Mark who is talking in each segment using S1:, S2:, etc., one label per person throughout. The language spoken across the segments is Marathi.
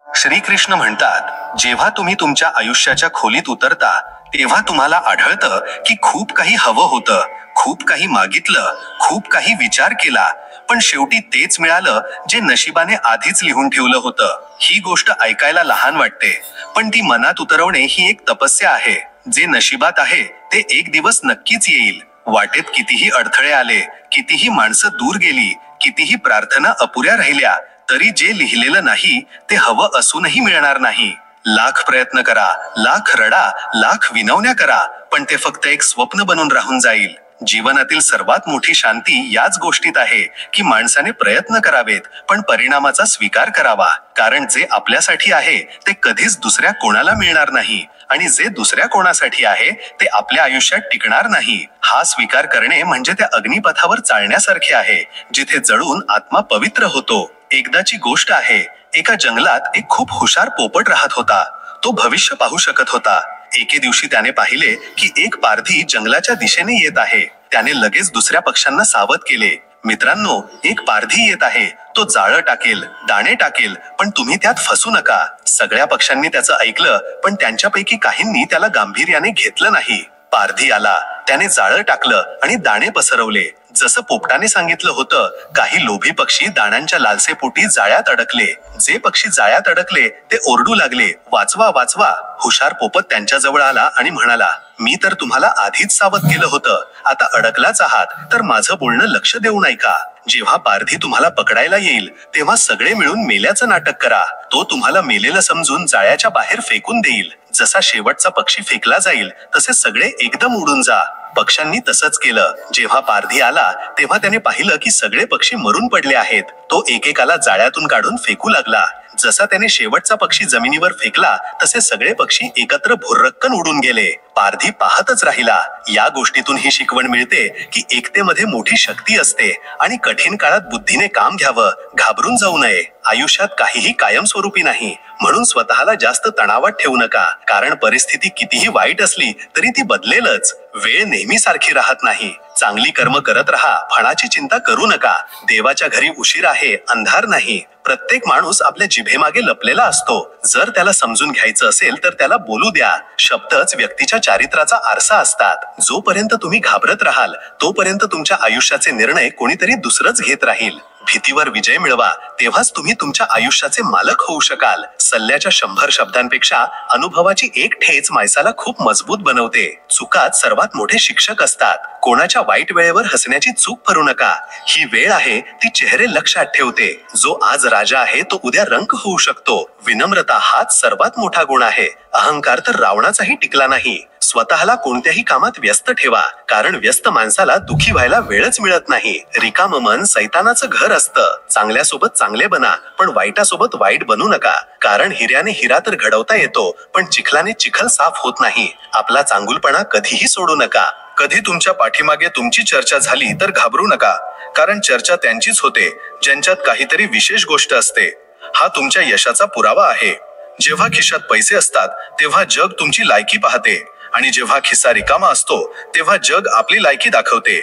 S1: श्रीकृष्ण म्हणतात, जेव्हा तुम्ही तुमच्या आयुष्याच्या खोलीत उतरता तेव्हा तुम्हाला आढळतं की खूप काही हवं होतं, खूप काही मागितलं, खूप काही विचार केला, पण शेवटी तेच मिळालं जे नशिबाने आधीच लिहून ठेवलं होतं. ही गोष्ट ऐकायला लहान वाटते, पण ती मनात उतरवणे ही एक तपस्या आहे. जे नशिबात आहे ते एक दिवस नक्कीच येईल. वाटेत कितीही अडथळे आले, कितीही माणसं दूर गेली, कितीही प्रार्थना अपुऱ्या राहिल्या, तरी जे लिहिलेलं नाही ते हवं असूनही मिळणार नाही. लाख प्रयत्न करा, लाख रडा, लाख विनवण्या करा, पण ते फक्त एक स्वप्न बनून राहून जाईल. जीवनातील सर्वात मोठी शांती याच गोष्टीत आहे की माणसाने प्रयत्न करावेत, पण परिणामाचा स्वीकार करावा. कारण जे आपल्यासाठी आहे ते कधीच दुसऱ्या कोणाला मिळणार नाही, आणि जे दुसऱ्या कोणासाठी आहे ते आपल्या आयुष्यात टिकणार नाही. हा स्वीकार करणे म्हणजे त्या अग्निपथावर चालण्यासारखे आहे, जिथे जळून आत्मा पवित्र होतो. एकदाची गोष्ट आहे. एका जंगलात एक खूप हुशार पोपट राहत होता. तो भविष्य पाहू शकत होता. एके दिवशी त्याने पाहिले की एक पारधी जंगलाच्या दिशेने येत आहे. त्याने लगेच दुसऱ्या पक्ष्यांना सावध केले, मित्रांनो, एक पारधी येत आहे. तो जाळं टाकेल, दाणे टाकेल, पण तुम्ही त्यात फसू नका. सगळ्या पक्ष्यांनी त्याचं ऐकलं, पण त्यांच्यापैकी काहींनी त्याला गांभीर्याने घेतलं नाही. पारधी आला, त्याने जाळं टाकलं आणि दाणे पसरवले. जसं पोपटाने सांगितलं होतं, काही लोभी पक्षी दाण्यांच्या लालसेपोटी जाळ्यात अडकले. जे पक्षी जाळ्यात अडकले ते ओरडू लागले, वाचवा वाचवा. हुशार पोपट त्यांच्याजवळ आला आणि म्हणाला, मी तर तुम्हाला आधीच सावध केलं होतं. आता अडकलाच आहात तर माझं बोलणं लक्ष देऊन ऐका. जेव्हा पारधी तुम्हाला पकडायला येईल तेव्हा सगळे मिळून मेल्याचं नाटक करा. तो तुम्हाला मेलेलं समजून जाळ्याच्या बाहेर फेकून देईल. जसा शेवटचा पक्षी फेकला जाईल तसे सगळे एकदम उडून जा. पक्ष्यांनी तसंच केलं. जेव्हा पारधी आला तेव्हा त्याने पाहिलं की सगळे पक्षी मरून पडले आहेत. तो एकेकाला जाळ्यातून काढून फेकू लागला. जसा त्याने शेवटचा पक्षी जमिनीवर फेकला तसे सगळे पक्षी एकत्र भुर्रक्कन उडून गेले. पारधी पाहतच राहिला. या गोष्टीतून ही शिकवण मिळते की एकतेमध्ये मोठी शक्ती असते आणि कठीण काळात बुद्धीने काम घ्यावं, घाबरून जाऊ नये. आयुष्यात काहीही कायमस्वरूपी नाही, म्हणून स्वतःला जास्त तणावात ठेवू नका. कारण परिस्थिती कितीही वाईट असली तरी ती बदलेलच. वेळ नेहमी सारखी राहत नाही. चांगली कर्म करत राहा, फळाची चिंता करू नका. देवाच्या घरी उशीर आहे, अंधार नाही. प्रत्येक माणूस आपल्या जिभेमागे लपलेला असतो. जर त्याला समजून घ्यायचं असेल तर त्याला बोलू द्या. शब्दच व्यक्तीच्या चारित्र्याचा आरसा असतात. जोपर्यंत तुम्ही घाबरत राहाल तोपर्यंत तुमच्या आयुष्याचे निर्णय कोणीतरी दुसरंच घेत राहील. भीतीवर विजय मिळवा, तेव्हाच तुम्ही तुमच्या आयुष्याचे मालक होऊ शकाल. सल्ल्याच्या 100 शब्दांपेक्षा अनुभवाची एक ठेच माणसाला खूप मजबूत बनवते. चुकाच सर्वात मोठे शिक्षक असतात. कोणाच्या वाईट वेळेवर हसण्याची चूक करू नका. ही वेळ आहे ती चेहरे लक्षात ठेवते. जो आज राजा आहे तो उद्या रंक होऊ शकतो. विनम्रता हाच सर्वात मोठा गुण आहे. अहंकार तर रावणाचाही टिकला नाही. स्वतःला कोणत्याही कामात व्यस्त ठेवा, कारण व्यस्त माणसाला दुखी व्हायला वेळच मिळत नाही. रिकाम मन सैतानाचं घर असतं. चांगल्यासोबत चांगले बना, पण वाईटासोबत वाईट बनू नका. कारण हिऱ्याने हिरा तर घडवता येतो, पण चिखलाने चिखल साफ होत नाही. आपला चांगुलपणा कधीही सोडू नका. कधी तुमच्या पाठीमागे तुमची चर्चा झाली तर घाबरू नका, कारण चर्चा त्यांचीच होते ज्यांच्यात काहीतरी विशेष गोष्ट असते. हा तुमच्या यशाचा पुरावा आहे. जेव्हा खिशात पैसे असतात तेव्हा जग तुमची लायकी पाहते, आणि जेव्हा खिसा रिकामा असतो तेव्हा जग आपली लायकी दाखवते.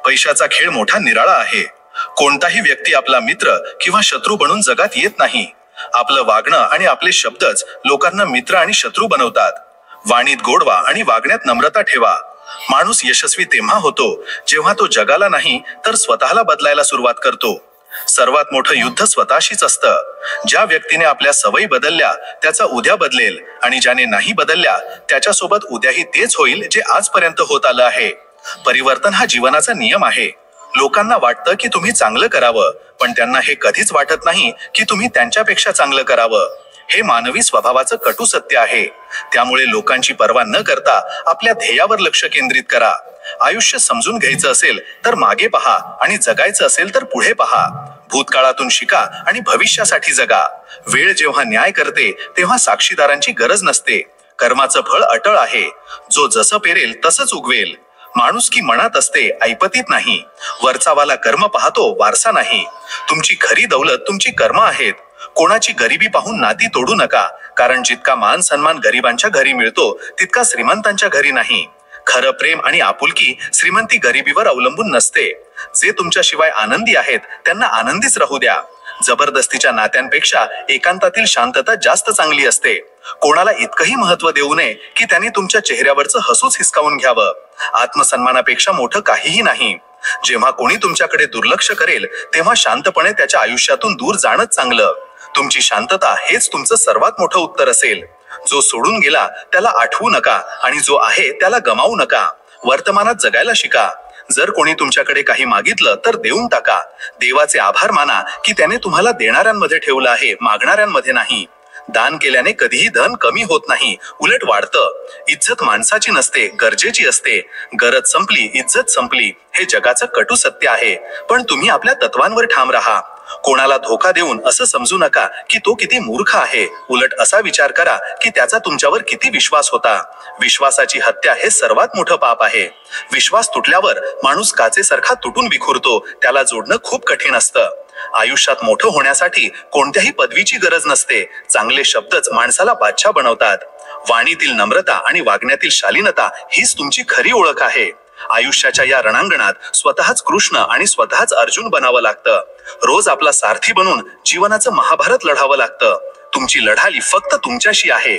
S1: पैशाचा खेळ मोठा निराळा आहे. कोणताही व्यक्ती आपला मित्र किंवा शत्रू बनून जगात येत नाही. आपलं वागणं आणि आपले शब्दच लोकांना मित्र आणि शत्रू बनवतात. वाणीत गोडवा आणि वागण्यात नम्रता ठेवा. माणूस यशस्वी तेव्हा होतो जेव्हा तो जगाला नाही तर स्वतःला बदलायला सुरुवात करतो. सर्वात मोठं युद्ध स्वतःशीच असतं. ज्या व्यक्तीने आपल्या सवयी बदलल्या त्याचा उद्या बदलेल, आणि ज्याने नाही बदलल्या त्याच्यासोबत उद्याही तेच होईल जे आजपर्यंत होत आलं आहे. परिवर्तन हा जीवनाचा नियम आहे. लोकांना वाटतं की तुम्ही चांगलं करावं, पण त्यांना हे कधीच वाटत नाही की तुम्ही त्यांच्यापेक्षा चांगलं करावं. हे मानवी स्वभावाचं कटू सत्य आहे. त्यामुळे लोकांची पर्वा न करता आपल्या ध्येयावर लक्ष केंद्रित करा. आयुष्य समजून घ्यायचं असेल तर मागे पहा, आणि जगायचं असेल तर पुढे पहा. भूतकाळातून शिका आणि भविष्यासाठी जगा. वेळ जेव्हा न्याय करते तेव्हा साक्षीदारांची गरज नसते. कर्माचं फळ अटळ आहे. जो जसं पेरेल तसंच उगवेल. माणुसकी मनात असते, ऐपतीत नाही. वरचावाला कर्म पाहतो, वारसा नाही. तुमची खरी दौलत तुमची कर्म आहेत. कोणाची गरिबी पाहून नाती तोडू नका, कारण जितका मान सन्मान गरिबांच्या घरी मिळतो तितका श्रीमंतांच्या घरी नाही. खरं प्रेम आणि आपुलकी श्रीमंती गरिबीवर अवलंबून नसते. जे तुमच्याशिवाय आनंदी आहेत त्यांना आनंदीच राहू द्या. जबरदस्तीच्या नात्यांपेक्षा एकांतातील शांतता जास्त चांगली असते. कोणाला इतकंही महत्व देऊ नये की त्यांनी तुमच्या चेहऱ्यावरचं हसूच हिसकावून घ्यावं. आत्मसन्मानापेक्षा मोठं काहीही नाही. जेव्हा कोणी तुमच्याकडे दुर्लक्ष करेल तेव्हा शांतपणे त्याच्या आयुष्यातून दूर जाणंच चांगलं. तुमची शांतता हेच तुमचं सर्वात मोठं उत्तर असेल. जो सोडून गेला त्याला आठवू नका आणि जो आहे त्याला गमावू नका. वर्तमानात जगायला शिका. जर कोणी तुमच्याकडे काही मागितलं तर देऊन टाका. देवाचे आभार माना की त्याने तुम्हाला देणाऱ्यांमध्ये ठेवलं आहे, मागणाऱ्यांमध्ये नाही. दान केल्याने कधीही धन कमी होत नाही, उलट वाढतं. इज्जत माणसाची नसते, गरजेची असते. गरज संपली, इज्जत संपली, हे जगाचं कटू सत्य आहे. पण तुम्ही आपल्या तत्वांवर ठाम राहा. कोणाला धोका देऊन असं समजू नका की तो किती मूर्ख आहे. उलट असा विचार करा की त्याचा तुमच्यावर किती विश्वास होता. विश्वासाची हत्या हे सर्वात मोठं पाप आहे. विश्वास तुटल्यावर माणूस काचेसारखा तुटून बिखुरतो. त्याला जोडणं खूप कठीण असतं. आयुष्यात मोठं होण्यासाठी कोणत्याही पदवीची गरज नसते. चांगले शब्दच माणसाला बादशाह बनवतात. वाणीतील नम्रता आणि वागण्यातील शालीनता हीच तुमची खरी ओळख आहे. आयुष्याच्या या रणांगणात स्वतःच कृष्ण आणि स्वतःच अर्जुन बनावं लागतं. रोज आपला सारथी बनून जीवनाचं महाभारत लढावं लागतं. तुमची लढाई फक्त तुमच्याशी आहे.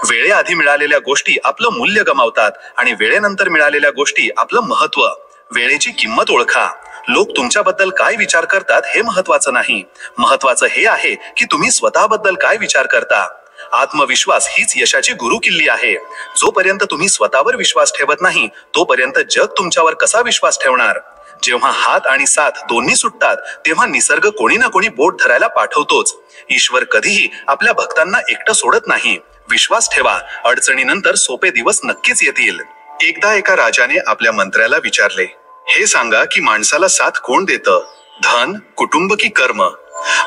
S1: वेळेआधी मिळालेल्या गोष्टी आपलं मूल्य गमावतात आणि वेळेनंतर मिळालेल्या गोष्टी आपलं महत्व. वेळेची किंमत ओळखा. लोक तुमच्याबद्दल काय विचार करतात हे महत्वाचं नाही. महत्वाचं हे आहे की तुम्ही स्वतःबद्दल काय विचार करता. आत्मविश्वास हीच यशाची गुरु किल्ली आहे. जोपर्यंत तुम्ही स्वतःवर विश्वास ठेवत नाही तोपर्यंत जग तुमच्यावर कसा विश्वास ठेवणार. जेव्हा हात आणि साथ दोन्ही सुटतात तेव्हा निसर्ग कोणी ना कोणी बोट धरायला पाठवतोच. ईश्वर कधीही आपल्या भक्तांना एकटं सोडत नाही. विश्वास ठेवा, अडचणीनंतर सोपे दिवस नक्कीच येतील. एकदा एका राजाने आपल्या मंत्र्याला विचारले, हे सांगा की माणसाला साथ कोण देतं, धन, कुटुंब की कर्म.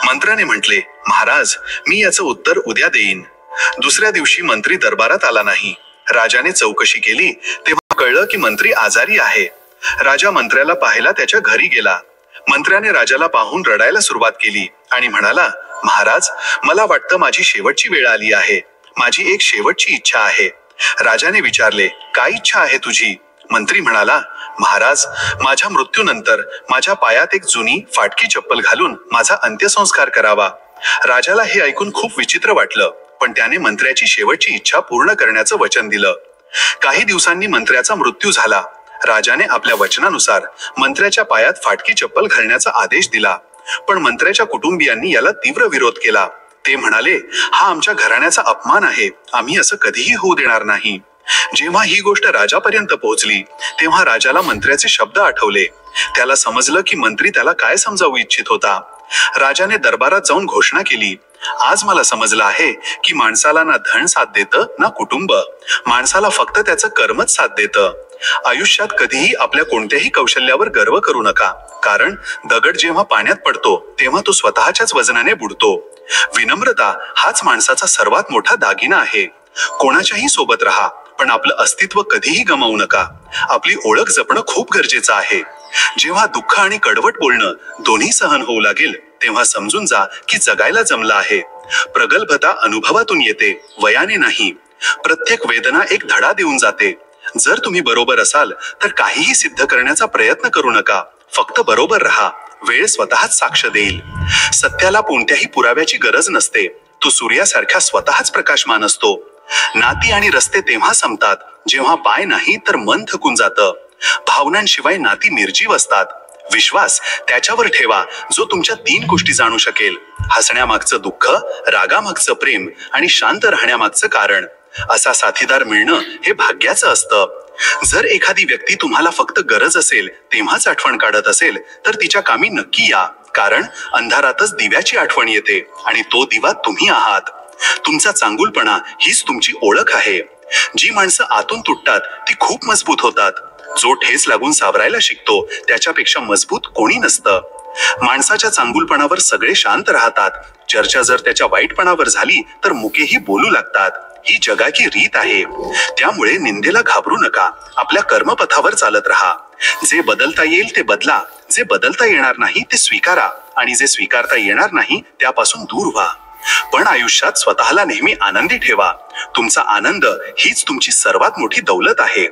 S1: मंत्र्याने म्हटले, महाराज मी याचं उत्तर उद्या देईन. दुसऱ्या दिवशी मंत्री दरबारात आला नाही. राजाने चौकशी केली तेव्हा कळलं की मंत्री आजारी आहे. राजा मंत्र्याला पाहायला त्याच्या घरी गेला. मंत्र्याने राजाला पाहून रडायला सुरुवात केली आणि म्हणाला, महाराज मला वाटतं माझी शेवटची वेळ आली आहे. माझी एक शेवटची इच्छा आहे. राजाने विचारले, काय इच्छा आहे तुझी. मंत्री म्हणाला, महाराज माझ्या मृत्यूनंतर माझ्या पायात एक जुनी फाटकी चप्पल घालून माझा अंत्यसंस्कार करावा. राजाला हे ऐकून खूप विचित्र वाटलं, पण त्याने मंत्र्याची शेवटची इच्छा पूर्ण करण्याचं वचन दिलं. काही दिवसांनी मंत्र्याचा मृत्यू झाला. राजाने आपल्या वचनानुसार मंत्र्याच्या पायात फाटकी चप्पल घालण्याचा आदेश दिला. पण मंत्र्याच्या कुटुंबियांनी याला तीव्र विरोध केला. ते म्हणाले, हा आमच्या घराण्याचा अपमान आहे, आम्ही असं कधीही होऊ देणार नाही. जेव्हा ही गोष्ट राजापर्यंत पोहोचली तेव्हा राजाला मंत्र्याचे शब्द आठवले. त्याला समजलं की मंत्री त्याला काय समजावू इच्छित होता. राजाने दरबारात जाऊन घोषणा केली, आज मला समजलं आहे की माणसाला ना धन साथ देतं ना कुटुंब. माणसाला फक्त त्याचं कर्मच साथ देतं. आयुष्यात कधीही आपल्या कोणत्याही कौशल्यावर गर्व करू नका, कारण दगड जेव्हा पाण्यात पडतो तेव्हा तो स्वतःच्याच वजनाने बुडतो. विनम्रता हाच माणसाचा सर्वात मोठा दागिना आहे. कोणाच्याही सोबत राहा, पण आपलं अस्तित्व कधीही गमावू नका. आपली ओळख जपणं खूप गरजेचं आहे. जेव्हा दुःख आणि कडवट बोलणं दोन्ही सहन होऊ लागेल तेव्हा समजून जा की जगायला जमलं आहे. प्रगल्भता अनुभवातून येते, वयाने नाही. प्रत्येक वेदना एक धडा देऊन जाते. जर तुम्ही बरोबर असाल तर काहीही सिद्ध करण्याचा प्रयत्न करू नका. फक्त बरोबर राहा. वेळ स्वतःच साक्ष देईल. सत्याला कोणत्याही पुराव्याची गरज नसते. तो सूर्यासारख्या स्वतःच प्रकाशमान असतो. नाती आणि रस्ते तेव्हा संपतात जेव्हा पाय नाही तर मन थकून जातं. भावनांशिवाय नाती निर्जीव असतात. विश्वास त्याच्यावर ठेवा जो तुमच्या 3 गोष्टी जाणू शकेल. हसण्यामागचं दुःख, रागामागचं प्रेम आणि शांत राहण्यामागचं कारण. असा साथीदार मिळणं हे भाग्याचं असतं. जर एखादी व्यक्ती तुम्हाला फक्त गरज असेल तेव्हाच आठवण काढत असेल तर तिच्या कामी नक्की या, कारण अंधारातच दिव्याची आठवण येते आणि तो दिवा तुम्ही आहात. तुमचा चांगुलपणा हीच तुमची ओळख आहे. जी माणसं आतून तुटतात ती खूप मजबूत होतात. जो ठेस लागून सावरायला शिकतो त्याच्यापेक्षा मजबूत कोणी नसतं. माणसाच्या चांगुलपणावर सगळे शांत राहतात. चर्चा जर त्याच्या वाईटपणावर झाली तर मुकेही बोलू लागतात. ही जगाची रीत आहे. त्यामुळे निंदेला घाबरू नका. आपल्या कर्मपथावर चालत राहा. जे बदलता येईल ते बदला. जे बदलता येणार नाही ते स्वीकारा आणि जे स्वीकारता येणार नाही त्यापासून दूर व्हा. पण आयुष्यात स्वतःला नेहमी आनंदी ठेवा. तुमचा आनंद हीच तुमची सर्वात मोठी दौलत आहे.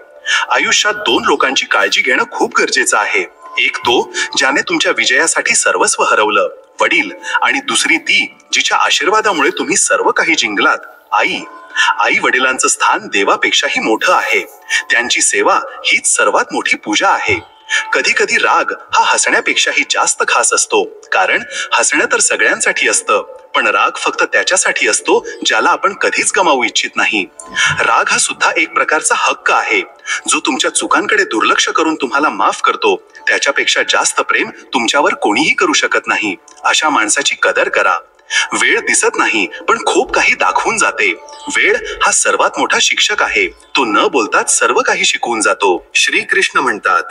S1: आयुष्यात 2 लोकांची काळजी घेणं खूप गरजेचं आहे. एक तो ज्याने तुमच्या विजयासाठी सर्वस्व हरवलं वडील आणि दुसरी ती जिच्या आशीर्वादामुळे तुम्ही सर्व काही जिंकलात, आई. आई वडिलांचं स्थान देवापेक्षाही मोठं आहे. त्यांची सेवा हीच सर्वात मोठी पूजा आहे. कधी कधी राग हा हसण्यापेक्षाही जास्त खास असतो, कारण हसणं तर सगळ्यांसाठी असतं, पण राग फक्त त्याच्यासाठी असतो ज्याला आपण कधीच गमावू इच्छित नाही. राग हा सुद्धा एक प्रकारचा हक्क आहे. जो तुमच्या चुकांकडे दुर्लक्ष करून तुम्हाला माफ करतो, त्याच्यापेक्षा जास्त प्रेम तुमच्यावर कोणीही करू शकत नाही. अशा माणसाची कदर करा. वेळ दिसत नाही, पण खूप काही दाखवून जाते. वेळ हा सर्वात मोठा शिक्षक आहे. तो न बोलताच सर्व काही शिकवून जातो. श्रीकृष्ण म्हणतात,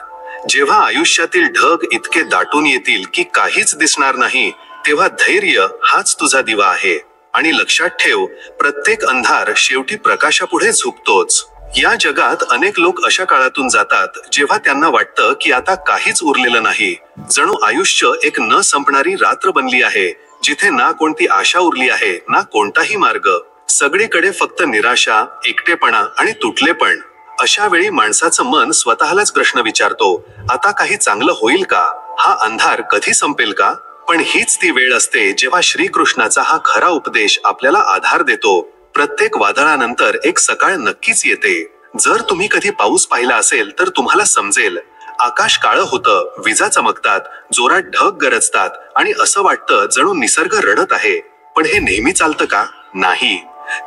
S1: जेव्हा आयुष्यातील ढग इतके दाटून येतील की काहीच दिसणार नाही, तेव्हा धैर्य हाच तुझा दिवा आहे. आणि लक्षात ठेव, प्रत्येक अंधार शेवटी प्रकाशापुढे झुकतोच. या जगात अनेक लोक अशा काळातून जातात जेव्हा त्यांना वाटतं की आता काहीच उरलेलं नाही. जणू आयुष्य एक न संपणारी रात्र बनली आहे, जिथे ना कोणती आशा उरली आहे, ना कोणताही मार्ग. सगळीकडे फक्त निराशा, एकटेपणा आणि तुटलेपण. अशा वेळी माणसाचं मन स्वतःलाच प्रश्न विचारतो, आता काही चांगलं होईल का? हा अंधार कधी संपेल का? पण हीच ती वेळ असते जेव्हा श्रीकृष्णाचा हा खरा उपदेश आपल्याला आधार देतो. प्रत्येक वादळानंतर एक सकाळ नक्कीच येते. जर तुम्ही कधी पाऊस पाहिला असेल तर तुम्हाला समजेल. आकाश काळं होतं, विजा चमकतात, जोरात ढग गरजतात आणि असं वाटतं जणू निसर्ग रडत आहे. पण हे नेहमी चालतं का? नाही.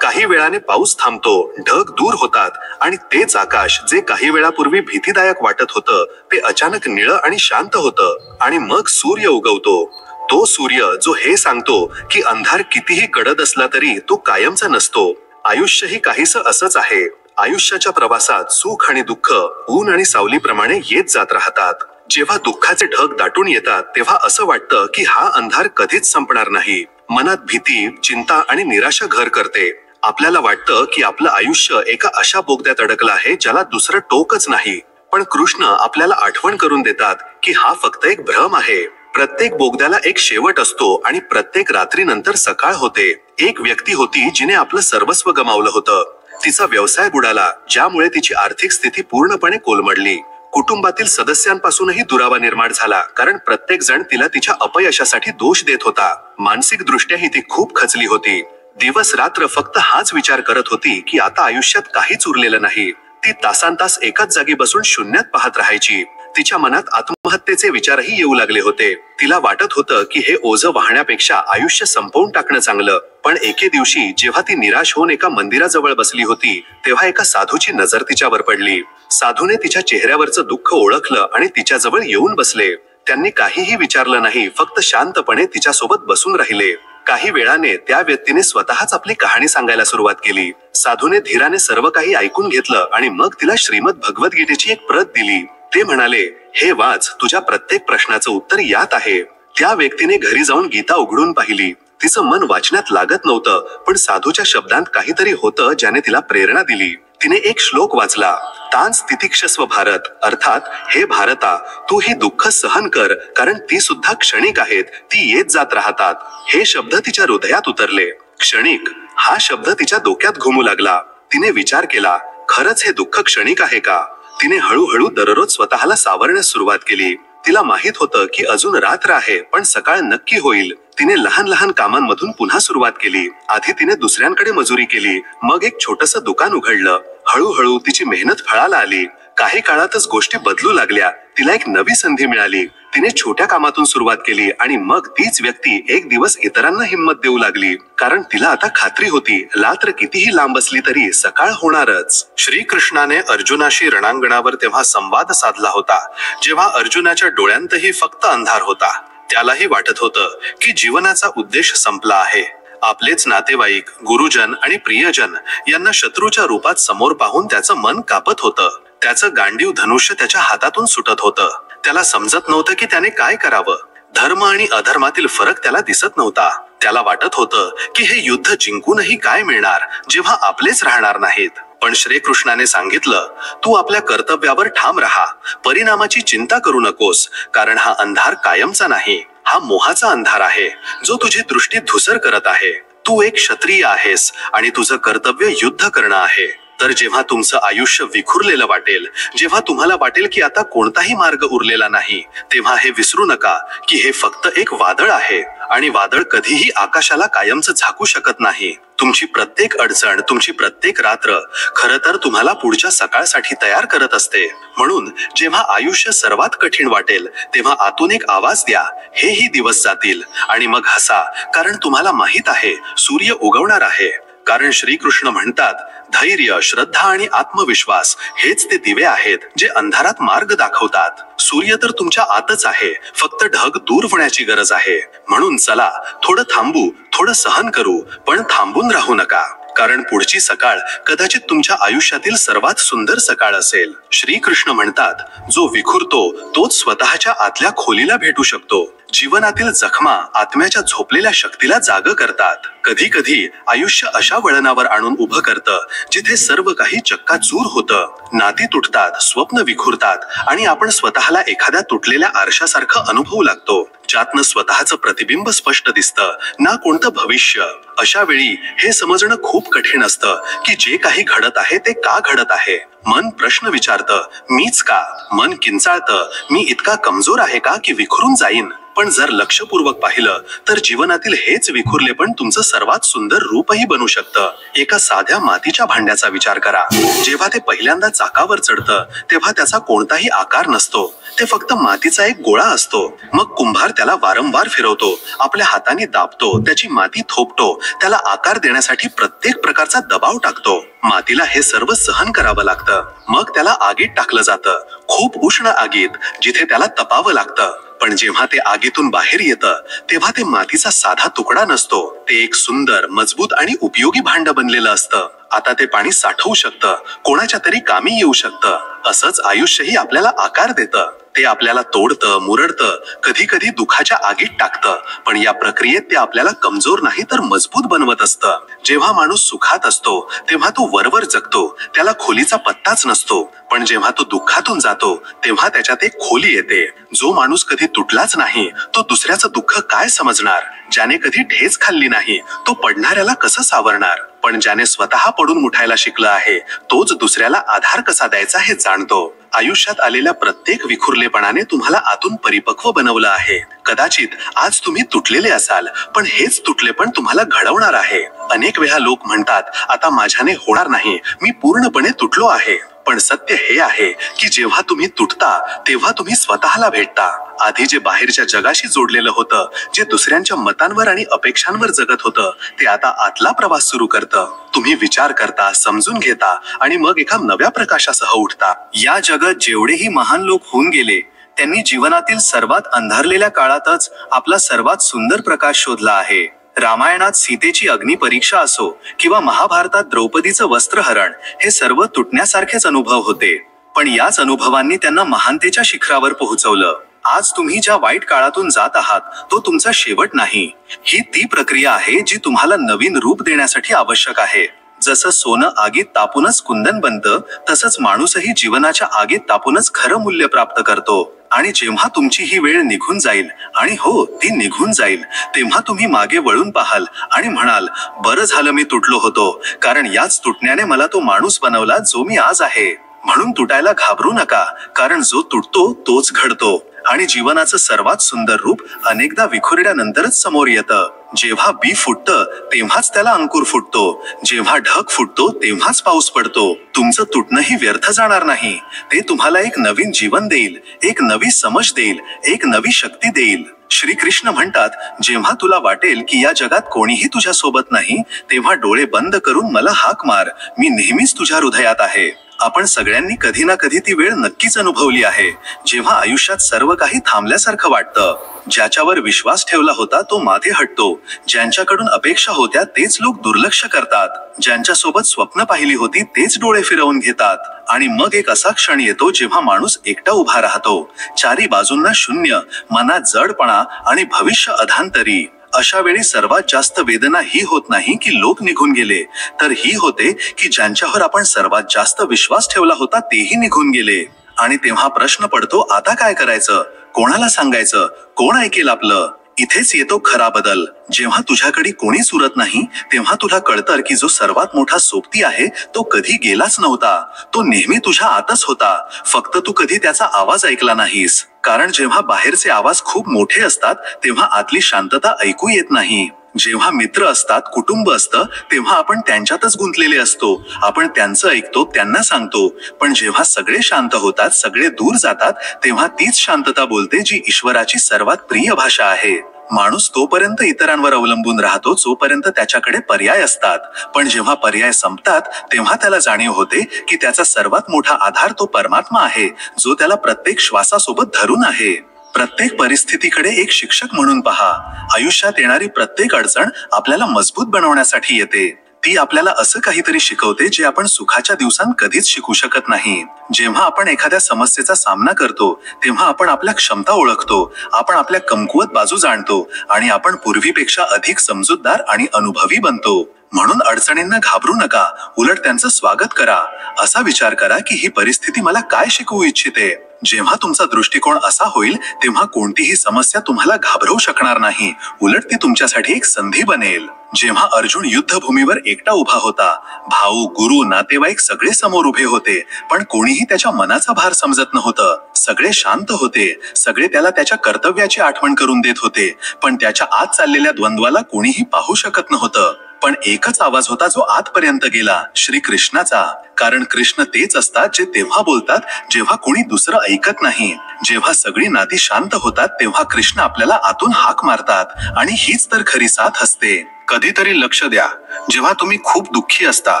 S1: काही वेळाने पाऊस थांबतो, ढग दूर होतात आणि तेच आकाश जे काही वेळापूर्वी भीतीदायक वाटत होतं ते अचानक निळं आणि शांत होतं. आणि मग सूर्य उगवतो. तो सूर्य जो हे सांगतो की अंधार कितीही गडद असला तरी तो कायमचा नसतो. आयुष्यही काहीसं असंच आहे. आयुष्याच्या प्रवासात सुख आणि दुःख ऊन आणि सावलीप्रमाणे येत जात राहतात. जेव्हा दुःखाचे ढग दाटून येतात तेव्हा असं वाटतं की हा अंधार कधीच संपणार नाही. मनात भीती, चिंता आणि निराशा घर करते. आपल्याला वाटतं की आपलं आयुष्य एका अशा बोगद्यात अडकलं आहे ज्याला दुसरं टोकच नाही. पण कृष्ण आपल्याला आठवण करून देतात की हा फक्त एक भ्रम आहे. प्रत्येक बोगद्याला एक शेवट असतो आणि प्रत्येक रात्रीनंतर सकाळ होते. एक व्यक्ती होती जिने आपलं सर्वस्व गमावलं होतं. तिचा व्यवसाय बुडाला, ज्यामुळे तिची आर्थिक स्थिती पूर्णपणे कोलमडली. कुटुंबातील सदस्यांपासूनही दुरावा निर्माण झाला, कारण प्रत्येक जण तिला तिच्या अपयशासाठी दोष देत होता. मानसिक दृष्ट्याही ती खूप खचली होती. दिवस रात्र फक्त हाच विचार करत होती की आता आयुष्यात काहीच उरलेलं नाही. ती तासांतास एकाच जागी बसून शून्यात पाहत राहायची. तिच्या मनात आत्महत्येचे विचारही येऊ लागले होते. तिला वाटत होतं की हे ओझं वाहण्यापेक्षा आयुष्य संपवून टाकणं चांगलं. पण एके दिवशी जेव्हा ती निराश होऊन एका मंदिराजवळ बसली होती तेव्हा एका साधूची नजर तिच्यावर पडली. साधूने तिच्या चेहऱ्यावरचं दुःख ओळखलं आणि तिच्याजवळ येऊन बसले. त्यांनी काहीही विचारलं नाही, फक्त शांतपणे तिच्यासोबत बसून राहिले. काही वेळाने त्या व्यक्तीने स्वतःच आपली कहाणी सांगायला सुरुवात केली. साधूने धीराने सर्व काही ऐकून घेतलं आणि मग तिला श्रीमद भगवद्गीतेची एक प्रत दिली. ते म्हणाले, हे वाच, तुझ्या प्रत्येक प्रश्नाचं उत्तर यात आहे. त्या व्यक्तीने घरी जाऊन गीता उघडून पाहिली. तिचं मन वाचण्यात लागत नव्हतं, पण साधूच्या शब्दांत काहीतरी होतं ज्याने तिला प्रेरणा दिली. तिने एक श्लोक वाचला, तांच तितिक्षस्व भारत, अर्थात हे भारता, तू ही दुःख सहन कर, कारण ती सुद्धा क्षणिक आहेत, ती येत जात राहतात. हे शब्द तिच्या हृदयात उतरले. क्षणिक हा शब्द तिच्या डोक्यात घुमू लागला. तिने विचार केला, खरंच हे दुःख क्षणिक आहे का? तिने हळूहळू दररोज स्वतःला सावरण्यास सुरुवात केली. तिला माहित होतं की अजून रात्र आहे, पण सकाळ नक्की होईल. तिने लहान लहान कामांमधून पुन्हा सुरुवात केली. आधी तिने दुसऱ्यांकडे मजुरी केली, मग एक छोटंसं दुकान उघडलं. हळूहळू तिची मेहनत फळाला आली. काही काळातच गोष्टी बदलू लागल्या. तिला एक नवी संधी मिळाली. तिने छोट्या कामातून सुरुवात केली आणि मग तीच व्यक्ती एक दिवस इतरांना हिंमत देऊ लागली, कारण तिला आता खात्री होती, रात्र कितीही लांब असली तरी सकाळ होणारच. श्रीकृष्णाने अर्जुनाशी रणांगणावर तेव्हा संवाद साधला होता, जेव्हा अर्जुनाच्या डोळ्यांतही फक्त अंधार होता. त्यालाही वाटत होतं की जीवनाचा उद्देश संपला आहे. आपलेच नातेवाईक, गुरुजन आणि प्रियजन यांना शत्रूच्या रूपात समोर पाहून त्याचं मन कापत होतं. त्याचं गांडीव धनुष्य त्याच्या हातातून सुटत होतं. त्याला समजत नव्हतं की त्याने काय करावं. धर्म आणि अधर्मातील फरक त्याला दिसत नव्हता. त्याला वाटत होतं की हे युद्ध जिंकूनही काय मिळणार जेव्हा आपलेच राहणार नाहीत. पण श्रीकृष्णाने सांगितलं, तू आपल्या कर्तव्यावर ठाम राहा, परिणामाची चिंता करू नकोस, कारण हा अंधार कायमचा नाही. हा मोहाचा अंधार आहे, जो तुझी दृष्टी धुसर करत आहे. तू एक क्षत्रिय आहेस आणि तुझं कर्तव्य युद्ध करणं आहे. तर जेव्हा तुमचं आयुष्य विखुरलेलं वाटेल, जेव्हा तुम्हाला वाटेल की आता कोणताही मार्ग उरलेला नाही, तेव्हा हे विसरू नका की हे फक्त एक वादळ आहे आणि वादळ कधीही आकाशाला कायमचं झाकू शकत नाही. तुमची प्रत्येक अडचण, तुमची प्रत्येक रात्र खरं तर तुम्हाला पुढच्या सकाळसाठी तयार करत असते. म्हणून जेव्हा आयुष्य सर्वात कठीण वाटेल तेव्हा आतून एक आवाज द्या, हेही दिवस जातील. आणि मग हसा, कारण तुम्हाला माहित आहे सूर्य उगवणार आहे. कारण श्रीकृष्ण म्हणतात, धैर्य, श्रद्धा आणि आत्मविश्वास हेच ते दिवे आहेत जे अंधारात मार्ग दाखवतात. सूर्य तर तुमच्या आतच आहे, फक्त ढग दूर होण्याची गरज आहे. म्हणून चला, थोडं थांबू, थोडं सहन करू, पण थांबून राहू नका. कारण पुढची सकाळ कदाचित तुमच्या आयुष्यातील सर्वात सुंदर सकाळ असेल. श्रीकृष्ण म्हणतात, जो विखुरतो तोच स्वतःच्या आतल्या खोलीला भेटू शकतो. जीवनातील जखमा आत्म्याच्या झोपलेल्या शक्तीला जाग करतात. कधी कधी आयुष्य अशा वळणावर आणून उभं करतं जिथे सर्व काही चक्काचूर होतं. नाती तुटतात, स्वप्न विखुरतात आणि आपण स्वतःला एखाद्या तुटलेल्या आरशासारखं अनुभवू लागतो, ज्यातनं स्वतःचं प्रतिबिंब स्पष्ट दिसतं, ना कोणतं भविष्य. अशा वेळी हे समजणं खूप कठीण असतं की जे काही घडत आहे ते का घडत आहे. मन प्रश्न विचारतं, मीच का? मन किंचाळतं, मी इतका कमजोर आहे का की विखुरून जाईन? पण जर लक्षपूर्वक पाहिलं तर जीवनातील हेच विखुरले पण तुमचं सर्वात सुंदर रूपही बनू शकतं. एका साध्या मातीच्या भांड्याचा विचार करा. जेव्हा ते पहिल्यांदा चाकावर चढतं तेव्हा त्याचा कोणताही आकार नसतो, ते फक्त मातीचा एक गोळा असतो. मग कुंभार त्याला वारंवार फिरवतो, आपल्या हाताने दाबतो, त्याची माती थोपतो, त्याला आकार देण्यासाठी प्रत्येक प्रकारचा दबाव टाकतो. मातीला हे सर्व सहन करावं लागतं. मग त्याला आगीत टाकलं जातं, खूप उष्ण आगीत, जिथे त्याला तपावं लागतं. पण जेव्हा ते आगीतून बाहेर येतं तेव्हा ते मातीचा साधा तुकडा नसतो, ते एक सुंदर, मजबूत आणि उपयोगी भांड बनलेलं असतं. आता ते पाणी साठवू शकतं, कोणाच्या तरी कामी येऊ शकतं. असंच आयुष्यही आपल्याला आकार देतं. ते आपल्याला तोडतं, मुरडतं, कधी कधी दुःखाच्या आगीत टाकतं. पण या प्रक्रियेत ते आपल्याला कमजोर नाही तर मजबूत बनवत असतं. जेव्हा माणूस सुखात असतो तेव्हा तो वरवर जगतो, त्याला खोलीचा पत्ताच नसतो. पण जेव्हा तो दुःखातून जातो तेव्हा त्याच्यात एक खोली येते. जो माणूस कधी तुटलाच नाही तो दुसऱ्याचं दुःख काय समजणार? ज्याने कधी ठेच खाल्ली नाही तो पडणाऱ्याला कसं सावरणार? पण ज्याने स्वतः पडून उठायला शिकलं आहे तोच दुसऱ्याला आधार कसा द्यायचा हे जाणतो. आयुष्यात आलेल्या प्रत्येक विखुरलेपणाने तुम्हाला आतून परिपक्व बनवलं आहे. कदाचित आज तुम्ही तुटलेले असाल, पण हेच तुटलेपण तुम्हाला घडवणार आहे. अनेक वेळा लोक म्हणतात, आता माझ्याने होणार नाही, मी पूर्णपणे तुटलो आहे. पण सत्य हे आहे की जेव्हा तुम्ही तुटता तेव्हा तुम्ही स्वतःला भेटता. आधी जे बाहेरच्या जगाशी जोडलेलं होतं, जे दुसऱ्यांच्या मतांवर आणि अपेक्षांवर जगत होतं, ते आता आतला प्रवास सुरू करतं. तुम्ही विचार करता, समजून घेता आणि मग एका नव्या प्रकाशासह उठता. या जगात जेवढेही महान लोक होऊन गेले त्यांनी जीवनातील सर्वात अंधारलेल्या काळातच आपला सर्वात सुंदर प्रकाश शोधला आहे. रामायणात सीतेची अग्निपरीक्षा असो किंवा महाभारतात द्रौपदीचं वस्त्रहरण, हे सर्व तुटण्यासारखेच अनुभव होते. पण याच अनुभवांनी त्यांना महानतेच्या शिखरावर पोहोचवलं. आज तुम्ही ज्या वाईट काळातून जात आहात तो तुमचा शेवट नाही. ही ती प्रक्रिया आहे जी तुम्हाला नवीन रूप देण्यासाठी आवश्यक आहे. जसं सोनं आगीत तापूनच कुंदन बनतं, तसंच माणूसही जीवनाच्या आगीत तापूनच खरं मूल्य प्राप्त करतो. आणि जेव्हा तुमची ही वेळ निघून जाईल, आणि हो ती निघून जाईल, तेव्हा तुम्ही मागे वळून पाहाल आणि म्हणाल, बरं झालं मी तुटलो होतो, कारण याच तुटण्याने मला तो माणूस बनवला जो मी आज आहे. म्हणून तुटायला घाबरू नका, कारण जो तुटतो तोच घडतो. आणि जीवनाचं सर्वात सुंदर रूप अनेकदा विखुरड्यानंतरच समोर येतं. जेव्हा बी फुटतं तेव्हाच त्याला अंकुर फुटतो, जेव्हा ढग फुटतो तेव्हाच पाऊस पडतो. तुमचं तुटणंही व्यर्थ जाणार नाही, ते तुम्हाला एक नवीन जीवन देईल, एक नवी समज देईल, एक नवी शक्ती देईल. श्रीकृष्ण म्हणतात, जेव्हा तुला वाटेल की या जगात कोणीही तुझ्या सोबत नाही तेव्हा डोळे बंद करून मला हाक मार, मी नेहमीच तुझ्या हृदयात आहे. आपण सगळ्यांनी कधी ना कधी ती वेळ नक्कीच अनुभवली आहे, जेव्हा आयुष्यात सर्व काही थांबल्यासारखं वाटतं. ज्याच्यावर विश्वास ठेवला होता तो मागे हटतो, ज्यांच्याकडून अपेक्षा होत्या तेच लोक दुर्लक्ष करतात, ज्यांच्यासोबत स्वप्न पाहिली होती तेच डोळे फिरवून घेतात. आणि मग एक असा क्षण येतो जेव्हा माणूस एकटा उभा राहतो, चारी बाजूंना शून्य, मनात जडपणा आणि भविष्य अधांतरी. अशा वेळी सर्वात जास्त वेदना ही होत नाही की लोक निघून गेले, तर ही होते की ज्यांच्यावर आपण सर्वात जास्त विश्वास ठेवला होता तेही निघून गेले. आणि तेव्हा प्रश्न पडतो, आता काय करायचं? कोणाला सांगायचं? कोण ऐकेल आपलं? इथेच येतो खरा बदल. जेव्हा तुझ्याकडे कोणीच उरत नाही तेव्हा तुला कळतं की जो सर्वात मोठा सोबती आहे तो कधी गेलाच नव्हता, तो नेहमी तुझ्या आतच होता, फक्त तू कधी त्याचा आवाज ऐकला नाहीस.
S2: कारण जेव्हा बाहेरचे आवाज खूप मोठे असतात तेव्हा आतली शांतता ऐकू येत नाही. जेव्हा मित्र असतात, कुटुंब असतं, तेव्हा आपण त्यांच्यातच गुंतलेले असतो. आपण त्यांचं ऐकतो, त्यांना सांगतो. पण जेव्हा सगळे शांत होतात, सगळे दूर जातात, तेव्हा तीच शांतता बोलते जी ईश्वराची सर्वात प्रिय भाषा आहे. माणूस तोपर्यंत इतरांवर अवलंबून राहतो जोपर्यंत त्याच्याकडे पर्याय असतात. पण जेव्हा पर्याय संपतात तेव्हा त्याला जाणीव होते की त्याचा सर्वात मोठा आधार तो परमात्मा आहे, जो त्याला प्रत्येक श्वासासोबत धरून आहे. प्रत्येक परिस्थितीकडे एक शिक्षक म्हणून पहा. आयुष्यात येणारी प्रत्येक अडचण आपल्याला मजबूत बनवण्यासाठी येते. ती आपल्याला असं काहीतरी शिकवते जे आपण सुखाच्या दिवसांत कधीच शिकू शकत नाही. जेव्हा आपण एखाद्या समस्येचा सामना करतो तेव्हा आपण आपल्या क्षमता ओळखतो, आपण आपल्या कमकुवत बाजू जाणतो आणि आपण पूर्वीपेक्षा अधिक समजूतदार आणि अनुभवी बनतो. म्हणून अडचणींना घाबरू नका, उलट त्यांचं स्वागत करा. असा विचार करा की ही परिस्थिती मला काय शिकवू इच्छिते. जेव्हा तुमचा दृष्टिकोन असा होईल तेव्हा कोणतीही समस्या तुम्हाला घाबरवू शकणार नाही, उलट ती तुमच्यासाठी एक संधी बनेल. जेव्हा अर्जुन युद्धभूमीवर एकटा उभा होता, भाऊ, गुरु, नातेवाईक सगळे समोर उभे होते, पण कोणीही त्याच्या मनाचा भार समजत नव्हतं. सगळे शांत होते, सगळे त्याला त्याच्या कर्तव्याची आठवण करून देत होते, पण त्याच्या आत चाललेल्या द्वंद्वाला कोणीही पाहू शकत नव्हतं. पण एकच आवाज होता जो आतपर्यंत गेला, श्रीकृष्णाचा. कारण कृष्ण तेच असतात जे तेव्हा बोलतात जेव्हा कोणी दुसरं ऐकत नाही. जेव्हा सगळी नाती शांत होतात तेव्हा कृष्ण आपल्याला आतून हाक मारतात आणि हीच तर खरी साथ असते. कधीतरी लक्ष द्या, जेव्हा तुम्ही खूप दुःखी असता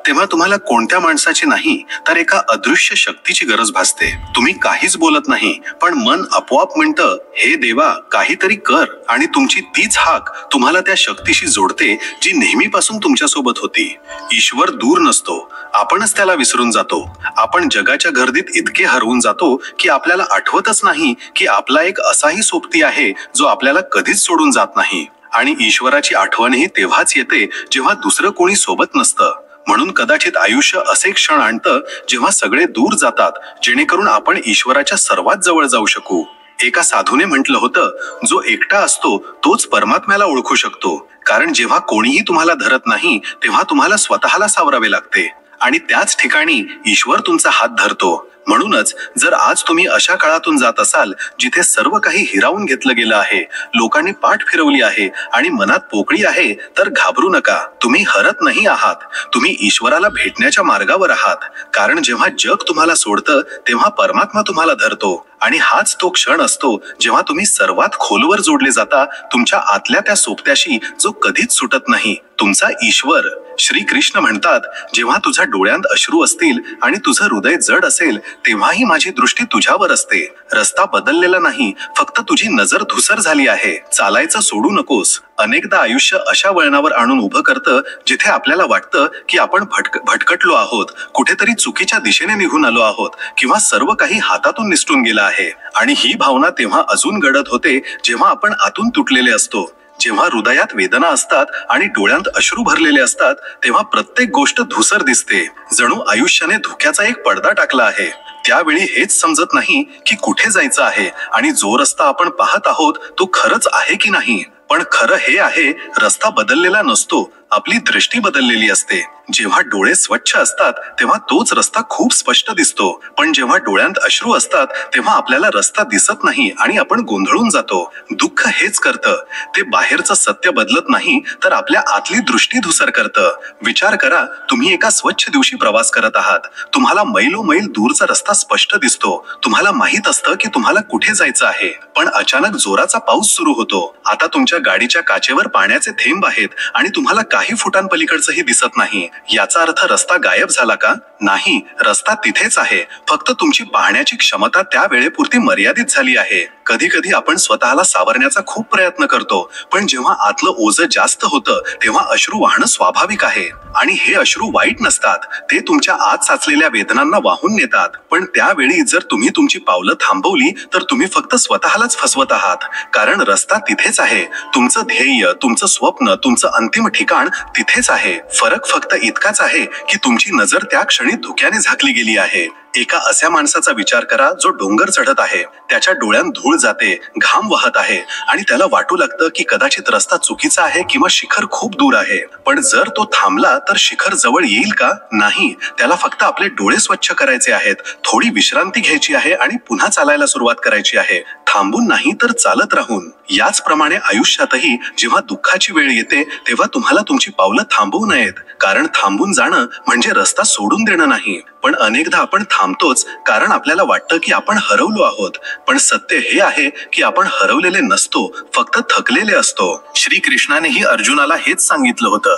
S2: तेव्हा तुम्हाला कोणत्या माणसाची नाही तर एका अदृश्य शक्तीची गरज भासते. तुम्ही काहीच बोलत नाही, पण मन आपोआप म्हणतं, हे देवा काहीतरी कर, आणि तुमची तीच हाक तुम्हाला त्या शक्तीशी जोडते जी नेहमीपासून तुमच्यासोबत होती. ईश्वर दूर नसतो, आपणच त्याला विसरून जातो. आपण जगाच्या गर्दीत इतके हरवून जातो की आपल्याला आठवतच नाही की आपला एक असाही सोबती आहे जो आपल्याला कधीच सोडून जात नाही. आणि ईश्वराची आठवणही तेव्हाच येते जेव्हा दुसरं कोणी सोबत नसतं. म्हणून कदाचित आयुष्य असे क्षण आणतं जेव्हा सगळे दूर जातात, जेणेकरून आपण ईश्वराच्या सर्वात जवळ जाऊ शकू. एका साधूने म्हटलं होतं, जो एकटा असतो तोच परमात्म्याला ओळखू शकतो. कारण जेव्हा कोणीही तुम्हाला धरत नाही तेव्हा तुम्हाला स्वतःला सावरावे लागते, आणि त्याच ठिकाणी ईश्वर तुमचा हात धरतो. म्हणूनच जर आज तुम्ही अशा काळातून जात असाल जिथे सर्व काही हिरावून घेतलं गेलं आहे, लोकांनी पाठ फिरवली आहे आणि मनात पोकळी आहे, तर घाबरू नका. तुम्ही हरत नाही आहात, तुम्ही ईश्वराला भेटण्याच्या मार्गावर आहात. कारण जेव्हा जग तुम्हाला सोडतं तेव्हा परमात्मा तुम्हाला धरतो, आणि हाच तो क्षण असतो जेव्हा तुम्ही सर्वात खोलवर जोडले जाता तुमच्या आतल्या त्या सोबत्याशी जो कधीच सुटत नाही, तुमचा ईश्वर. श्रीकृष्ण म्हणतात, जेव्हा तुझ्या डोळ्यांत अश्रू असतील आणि तुझं हृदय जड असेल तेव्हाही माझी दृष्टी तुझ्यावर असते. रस्ता बदललेला नाही, फक्त तुझी नजर धुसर झाली आहे. चालायचं सोडू नकोस. अनेकदा आयुष्य अशा वळणावर आणून उभं करतं जिथे आपल्याला वाटतं की आपण भटकटलो आहोत, कुठेतरी चुकीच्या दिशेने निघून आलो आहोत, किंवा सर्व काही हातातून निसटून गेलं आहे. आणि ही भावना तेव्हा अजून गडद होते जेव्हा आपण आतून तुटलेले असतो. जेव्हा हृदयात वेदना असतात आणि डोळ्यांत अश्रू भरलेले असतात तेव्हा प्रत्येक गोष्ट धुसर दिसते, जणू आयुष्याने धुक्याचा एक पडदा टाकला आहे. त्यावेळी हेच समजत नाही की कुठे जायचं आहे आणि जो रस्ता आपण पाहत आहोत तो खरंच आहे की नाही. पण खरं हे आहे, रस्ता बदललेला नसतो, आपली दृष्टी बदललेली असते. जेव्हा डोळे स्वच्छ असतात तेव्हा तोच रस्ता खूप स्पष्ट दिसतो, पण जेव्हा डोळ्यांत अश्रू असतात तेव्हा आपल्याला रस्ता दिसत नाही आणि आपण गोंधळून जातो. दुःख हेच करतं, ते बाहेरचं सत्य बदलत नाही तर आपल्या आतली दृष्टी धुसर करतं. विचार करा, तुम्ही एका स्वच्छ दिवशी प्रवास करत आहात, तुम्हाला मैलोमैल दूरचा रस्ता स्पष्ट दिसतो, तुम्हाला माहित असतं की तुम्हाला कुठे जायचं आहे. पण अचानक जोराचा पाऊस सुरू होतो. आता तुमच्या गाडीच्या काचेवर पाण्याचे थेंब आहेत आणि तुम्हाला काही फुटांपलीकडचंही दिसत नाही. याचा अर्थ रस्ता गायब झाला का? नाही, रस्ता तिथेच आहे, फक्त तुमची पाहण्याची क्षमता त्या वेळेपुरती मर्यादित झाली आहे. कधी कधी आपण स्वतःला सावरण्याचा खूप प्रयत्न करतो, पण जेव्हा आतलं ओझं जास्त होतं तेव्हा अश्रू वाहणं स्वाभाविक आहे. आणि हे अश्रू वाईट नसतात, ते तुमच्या आत साचलेल्या वेदनांना वाहून नेतात. पण त्यावेळी जर तुम्ही तुमची पावलं थांबवली तर तुम्ही फक्त स्वतःलाच फसवत आहात. कारण रस्ता तिथेच आहे, तुमचं ध्येय, तुमचं स्वप्न, तुमचं अंतिम ठिकाण तिथेच आहे. फरक फक्त इतकाच आहे की तुमची नजर त्या क्षणी धुक्याने झाकली गेली आहे. एका अशा माणसाचा विचार करा जो डोंगर चढत आहे, त्याच्या डोळ्यात धूळ जाते, घाम वाहत आहे आणि त्याला वाटू लागतं की कदाचित रस्ता चुकीचा आहे किंवा शिखर खूप दूर आहे. पण जर तो थांबला तर शिखर जवळ येईल का? नाही. त्याला फक्त आपले डोळे स्वच्छ करायचे आहेत, थोडी विश्रांती घ्यायची आहे आणि पुन्हा चालायला सुरुवात करायची आहे, थांबून नाही तर चालत राहून. याचप्रमाणे आयुष्यातही जेव्हा दुःखाची वेळ येते तेव्हा तुम्हाला तुमची पावलं थांबवू नयेत, कारण थांबून जाणं म्हणजे रस्ता सोडून देणं नाही. पण अनेकदा आपण थांबतोच कारण आपल्याला वाटतं की आपण हरवलो आहोत. पण सत्य हे आहे की आपण हरवलेले नसतो, फक्त थकलेले असतो. श्रीकृष्णानेही अर्जुनाला हेच सांगितलं होतं.